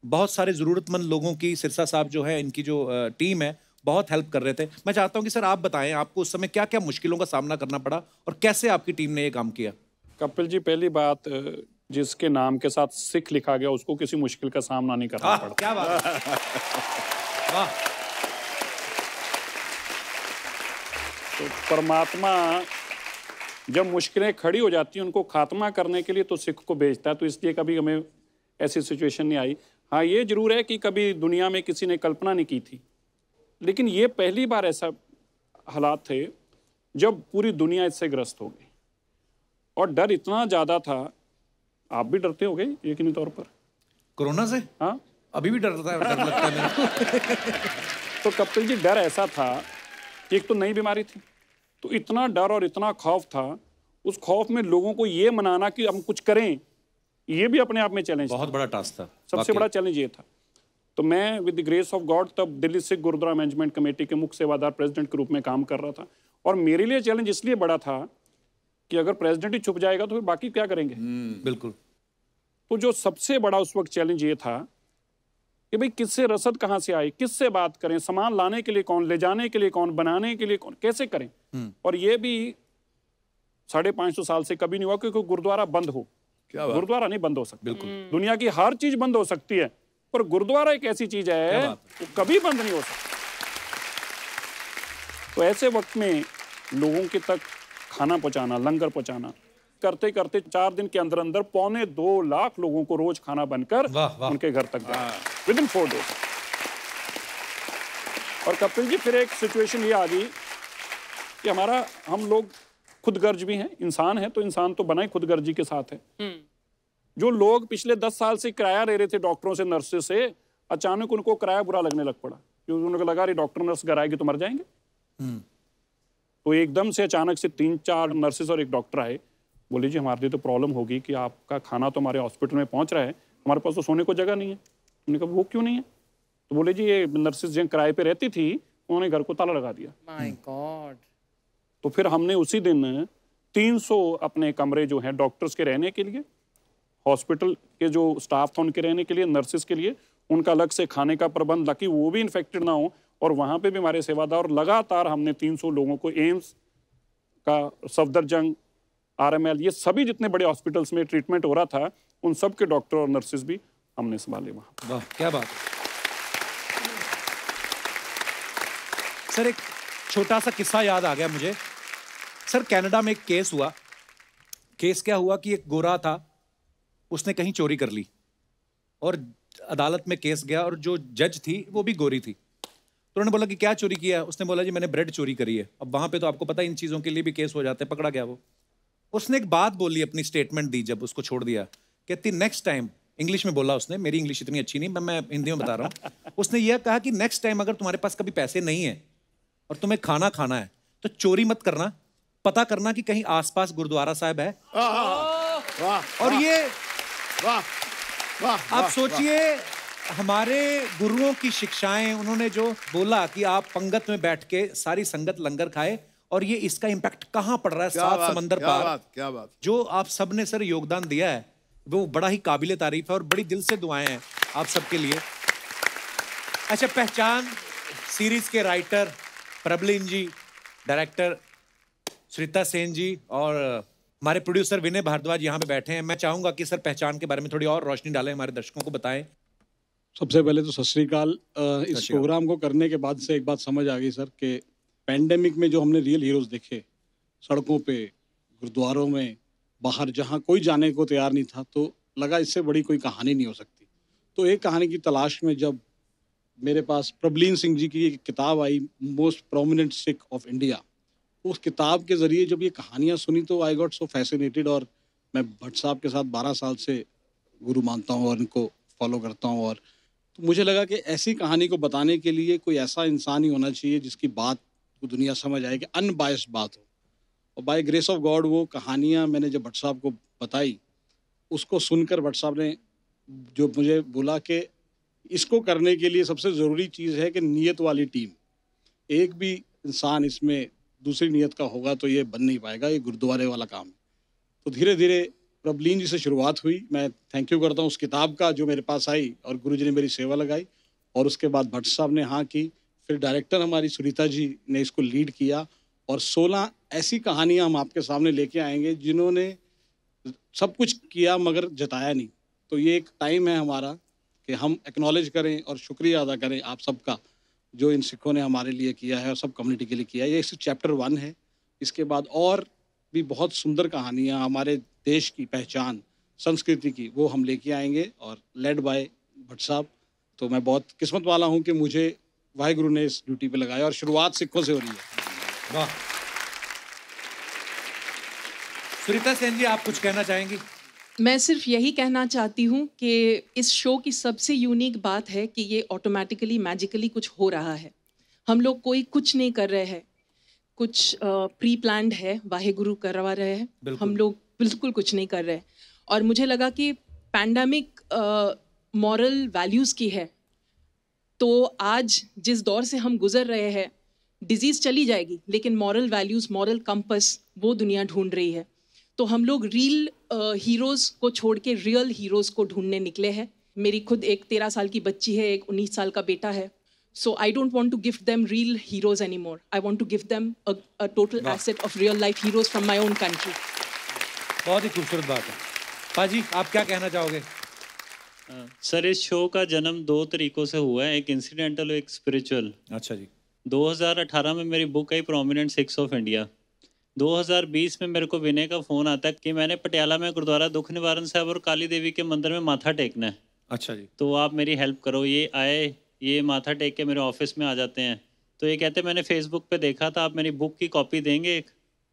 बहुत सारे ज़रूरतमंद लोगों की सिरसा साहब जो है इनकी जो टीम है बहुत हेल्प कर रहे थे। मैं चाहता हूं कि सर आप बताएं आपको उस समय क्या क्या मुश्किलों का सामना करना पड़ा और कैसे आपकी टीम ने ये काम किया? कपिल जी, पहली बात, जिसके नाम के साथ सिख लिखा गया उसको किसी मुश्किल का सामना नहीं करना पड़ा। क्या बात है। वाह। तो परमात्मा जब मुश्किलें खड़ी हो जाती हैं उनको खात्मा करने के लिए तो सिख को भेजता है, तो इसलिए कभी हमें ऐसी सिचुएशन नहीं आई। हाँ ये जरूर है कि कभी दुनिया में किसी ने कल्पना नहीं की थी, लेकिन ये पहली बार ऐसा हालात थे जब पूरी दुनिया इससे ग्रस्त हो गई और डर इतना ज़्यादा था। आप भी डरते होगे यकीनी तौर पर कोरोना से? हाँ अभी भी डर लगता है मेरे को। तो कपिल जी डर ऐसा था कि एक तो नई बीमारी थी, तो इतना डर और इतना खौफ था, उस खौफ में लोगों को ये मनाना कि हम कुछ करें, ये भी अपने आप में चैलेंज, बहुत बड़ा टास्क था। सबसे बड़ा चैलेंज ये था। तो मैं with the grace of God तब दिल्ली सिख गुरुद्वारा मैनेजमेंट कमेटी के मुख्य सेवादार प्रेसिडेंट के रूप में काम कर रहा था, और मेरे लिए चैलेंज इसलिए बड़ा था कि अगर प्रेसिडेंट ही छुप जाएगा तो फिर बाकी क्या करेंगे। बिल्कुल। तो जो सबसे बड़ा उस वक्त चैलेंज ये था कि भाई किससे रसद कहाँ से आई, किससे बात करें, सामान लाने के लिए कौन, ले जाने के लिए कौन, बनाने के लिए कौन, कैसे करें। और ये भी 550 साल से कभी नहीं हुआ क्योंकि गुरुद्वारा बंद हो। गुरुद्वारा नहीं बंद हो सकता। बिल्कुल। दुनिया की हर चीज बंद हो सकती है, पर गुरुद्वारा एक ऐसी चीज है वो कभी बंद नहीं हो सकती। तो ऐसे वक्त में लोगों के तक खाना पहुंचाना, लंगर पहुंचाना, करते करते 4 दिन के अंदर अंदर 2.25 लाख लोगों को रोज खाना बनकर उनके घर तक गया विद इन 4 डेज। और कपिल जी फिर एक सिचुएशन ये आ गई कि हम लोग खुदगर्ज भी हैं, इंसान हैं, तो इंसान तो बना ही खुदगर्जी के साथ है। जो लोग पिछले 10 साल से किराया ले रहे थे डॉक्टरों से, नर्सेस से, अचानक उनको किराया बुरा लगने लग पड़ा क्योंकि उनको लगा रही डॉक्टर नर्स घर आएगी तो मर जाएंगे। तो एकदम से अचानक से 3-4 नर्सेस और एक डॉक्टर आए, बोले जी हमारे लिए तो प्रॉब्लम होगी कि आपका खाना तो हमारे हॉस्पिटल में पहुंच रहा है, हमारे पास तो सोने को जगह नहीं है। हमने कहा वो क्यों नहीं है? तो बोले जी ये नर्सेस जिन किराए पे रहती थी उन्होंने घर को ताला लगा दिया। My God. तो फिर हमने उसी दिन 300 अपने कमरे जो हैं डॉक्टर्स के रहने के लिए, हॉस्पिटल के जो स्टाफ था उनके रहने के लिए, नर्सेस के लिए, उनका अलग से खाने का प्रबंध ताकि वो भी इन्फेक्टेड ना हो, और वहाँ पे भी हमारे सेवादार, लगातार हमने 300 लोगों को एम्स का, सफदरजंग, RML, ये सभी जितने बड़े हॉस्पिटल्स में ट्रीटमेंट हो रहा था उन सब के डॉक्टर और नर्सेस भी हमने संभाले वहाँ। वाह क्या बात। सर एक छोटा सा किस्सा याद आ गया मुझे। सर कनाडा में एक केस हुआ। केस क्या हुआ कि एक गोरा था, उसने कहीं चोरी कर ली और अदालत में केस गया, और जो जज थी वो भी गोरी थी। तो उन्होंने बोला कि क्या चोरी किया? उसने बोला जी मैंने ब्रेड चोरी करी है। अब वहां पे तो आपको पता है इन चीजों के लिए भी केस हो जाते हैं, पकड़ा गया वो। उसने एक बात बोली, अपनी स्टेटमेंट दी जब उसको छोड़ दिया, कहती नेक्स्ट टाइम, इंग्लिश में बोला उसने, मेरी इंग्लिश इतनी अच्छी नहीं, मैं हिंदी में बता रहा हूँ। उसने यह कहा कि नेक्स्ट टाइम अगर तुम्हारे पास कभी पैसे नहीं है और तुम्हें खाना खाना है तो चोरी मत करना, पता करना कि कहीं आसपास गुरुद्वारा साहब है। और ये आप सोचिए हमारे गुरुओं की शिक्षाएं, उन्होंने जो बोला कि आप पंगत में बैठ के सारी संगत लंगर खाए, और ये इसका इम्पैक्ट कहाँ पड़ रहा है सात समंदर पार। क्या बात। जो आप सबने सर योगदान दिया है वो बड़ा ही काबिले तारीफ है और बड़ी दिल से दुआएं हैं आप सबके लिए। अच्छा, पहचान सीरीज के राइटर प्रबलिन जी, डायरेक्टर श्रीता सेन जी और हमारे प्रोड्यूसर विनय भारद्वाज यहाँ पे बैठे हैं। मैं चाहूंगा कि सर पहचान के बारे में थोड़ी और रोशनी डालें, हमारे दर्शकों को बताएं। सबसे पहले तो सत श्री अकाल। इस प्रोग्राम को करने के बाद से एक बात समझ आ गई सर कि पैंडेमिक में जो हमने रियल हीरोज देखे सड़कों पे, गुरुद्वारों में, बाहर जहाँ कोई जाने को तैयार नहीं था, तो लगा इससे बड़ी कोई कहानी नहीं हो सकती। तो एक कहानी की तलाश में जब मेरे पास प्रबलिन सिंह जी की एक किताब आई, most prominent Sikh of India, उस किताब के ज़रिए जब ये कहानियाँ सुनी तो आई गॉट सो फैसिनेटेड। और मैं भट्ट साहब के साथ 12 साल से गुरु मानता हूँ और इनको फॉलो करता हूँ, और तो मुझे लगा कि ऐसी कहानी को बताने के लिए कोई ऐसा इंसान ही होना चाहिए जिसकी बात को दुनिया समझ आए, कि अनबायस्ड बात हो। और बाय ग्रेस ऑफ गॉड वो कहानियाँ मैंने जब भट्ट साहब को बताई, उसको सुनकर भट्ट साहब ने जो मुझे बोला कि इसको करने के लिए सबसे ज़रूरी चीज़ है कि नीयत वाली टीम। एक भी इंसान इसमें दूसरी नीयत का होगा तो ये बन नहीं पाएगा, ये गुरुद्वारे वाला काम है। तो धीरे धीरे प्रबलिन जी से शुरुआत हुई। मैं थैंक यू करता हूँ उस किताब का जो मेरे पास आई और गुरुजी ने मेरी सेवा लगाई, और उसके बाद भट्ट साहब ने हाँ की, फिर डायरेक्टर हमारी सुनीता जी ने इसको लीड किया, और 16 ऐसी कहानियाँ हम आपके सामने लेके आएंगे जिन्होंने सब कुछ किया मगर जताया नहीं। तो ये एक टाइम है हमारा कि हम एक्नॉलेज करें और शुक्रिया अदा करें आप सबका, जो इन सिखों ने हमारे लिए किया है और सब कम्युनिटी के लिए किया है। ये सिर्फ चैप्टर 1 है। इसके बाद और भी बहुत सुंदर कहानियाँ हमारे देश की पहचान, संस्कृति की, वो हम लेके आएंगे, और लेड बाय भट्ट साहब। तो मैं बहुत किस्मत वाला हूँ कि मुझे वाहिगुरु ने इस ड्यूटी पे लगाया, और शुरुआत सिखों से हो रही है। वाह। सुनीता सेन जी, आप कुछ कहना चाहेंगी? मैं सिर्फ यही कहना चाहती हूँ कि इस शो की सबसे यूनिक बात है कि ये ऑटोमेटिकली मैजिकली कुछ हो रहा है। हम लोग कोई कुछ नहीं कर रहे हैं, कुछ प्री प्लान्ड है, वाहेगुरु करवा रहे हैं, हम लोग बिल्कुल कुछ नहीं कर रहे। और मुझे लगा कि पैंडेमिक मॉरल वैल्यूज़ की है, तो आज जिस दौर से हम गुजर रहे हैं, डिजीज़ चली जाएगी लेकिन मॉरल वैल्यूज़, मॉरल कंपस वो दुनिया ढूंढ रही है। तो हम लोग रियल हीरोज़ को छोड़ के रियल हीरोज़ को ढूंढने निकले हैं। मेरी खुद एक 13 साल की बच्ची है, एक 19 साल का बेटा है। So I don't want to give them real heroes anymore. I want to give them a total asset of real life heroes from my own country. बहुत ही खूबसूरत बात है। पाजी, आप क्या कहना चाहोगे? सर, इस शो का जन्म 2 तरीकों से हुआ है, एक इंसिडेंटल और एक स्पिरिचुअल। अच्छा जी। 2018 में मेरी book I prominent six of India. 2020 में मेरे को विनय का फ़ोन आता है कि मैंने पटियाला में गुरुद्वारा दुख निवारण साहब और काली देवी के मंदिर में माथा टेकना है। अच्छा जी। तो आप मेरी हेल्प करो। ये आए, ये माथा टेक के मेरे ऑफिस में आ जाते हैं। तो ये कहते मैंने फेसबुक पे देखा था, आप मेरी बुक की कॉपी देंगे एक?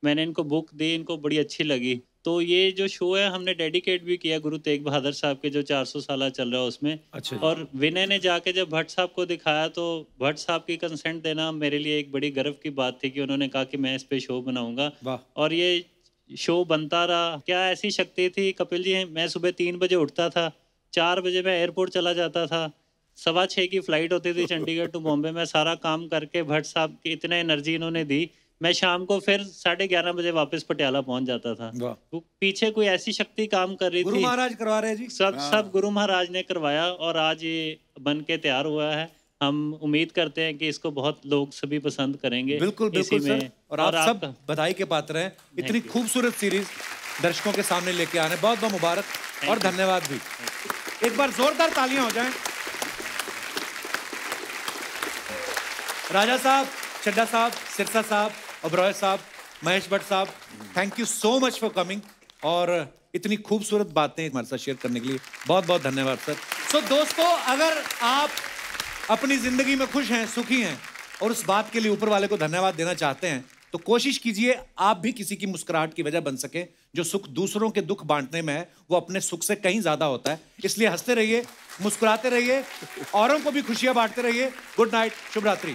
मैंने इनको बुक दी, इनको बड़ी अच्छी लगी। तो ये जो शो है हमने डेडिकेट भी किया गुरु तेग बहादुर साहब के जो 400 साल चल रहा है उसमें। अच्छा। और विनय ने जाके जब भट्ट साहब को दिखाया तो भट्ट साहब की कंसेंट देना मेरे लिए एक बड़ी गर्व की बात थी कि उन्होंने कहा कि मैं इस पे शो बनाऊंगा। और ये शो बनता रहा। क्या ऐसी शक्ति थी कपिल जी, मैं सुबह 3 बजे उठता था, 4 बजे मैं एयरपोर्ट चला जाता था, 6:15 की फ़्लाइट होती थी चंडीगढ़ टू बॉम्बे। मैं सारा काम करके भट्ट साहब की इतना एनर्जी इन्होंने दी, मैं शाम को फिर 11:30 बजे वापस पटियाला पहुंच जाता था। तो पीछे कोई ऐसी शक्ति काम कर रही थी। गुरु महाराज करवा रहे हैं जी। सब गुरु महाराज ने करवाया और आज ये बन के तैयार हुआ है। हम उम्मीद करते हैं कि इसको बहुत लोग सभी पसंद करेंगे। बिल्कुल बिल्कुल सर। और आप सब बधाई के पात्र हैं। इतनी खूबसूरत सीरीज दर्शकों के सामने लेके आने, बहुत बहुत मुबारक और धन्यवाद भी। एक बार जोरदार तालियां हो जाएं। राजा साहब, चड्ढा साहब, सिरसा साहब, ओबरॉय साहब, महेश भट्ट साहब, thank you so much for coming और इतनी खूबसूरत बातें हमारे साथ शेयर करने के लिए बहुत बहुत धन्यवाद सर। सो दोस्तों, अगर आप अपनी जिंदगी में खुश हैं, सुखी हैं और उस बात के लिए ऊपर वाले को धन्यवाद देना चाहते हैं तो कोशिश कीजिए आप भी किसी की मुस्कुराहट की वजह बन सके। जो सुख दूसरों के दुख बांटने में है वो अपने सुख से कहीं ज्यादा होता है। इसलिए हंसते रहिए, मुस्कुराते रहिए, औरों को भी खुशियां बांटते रहिए। गुड नाइट, शुभ रात्रि।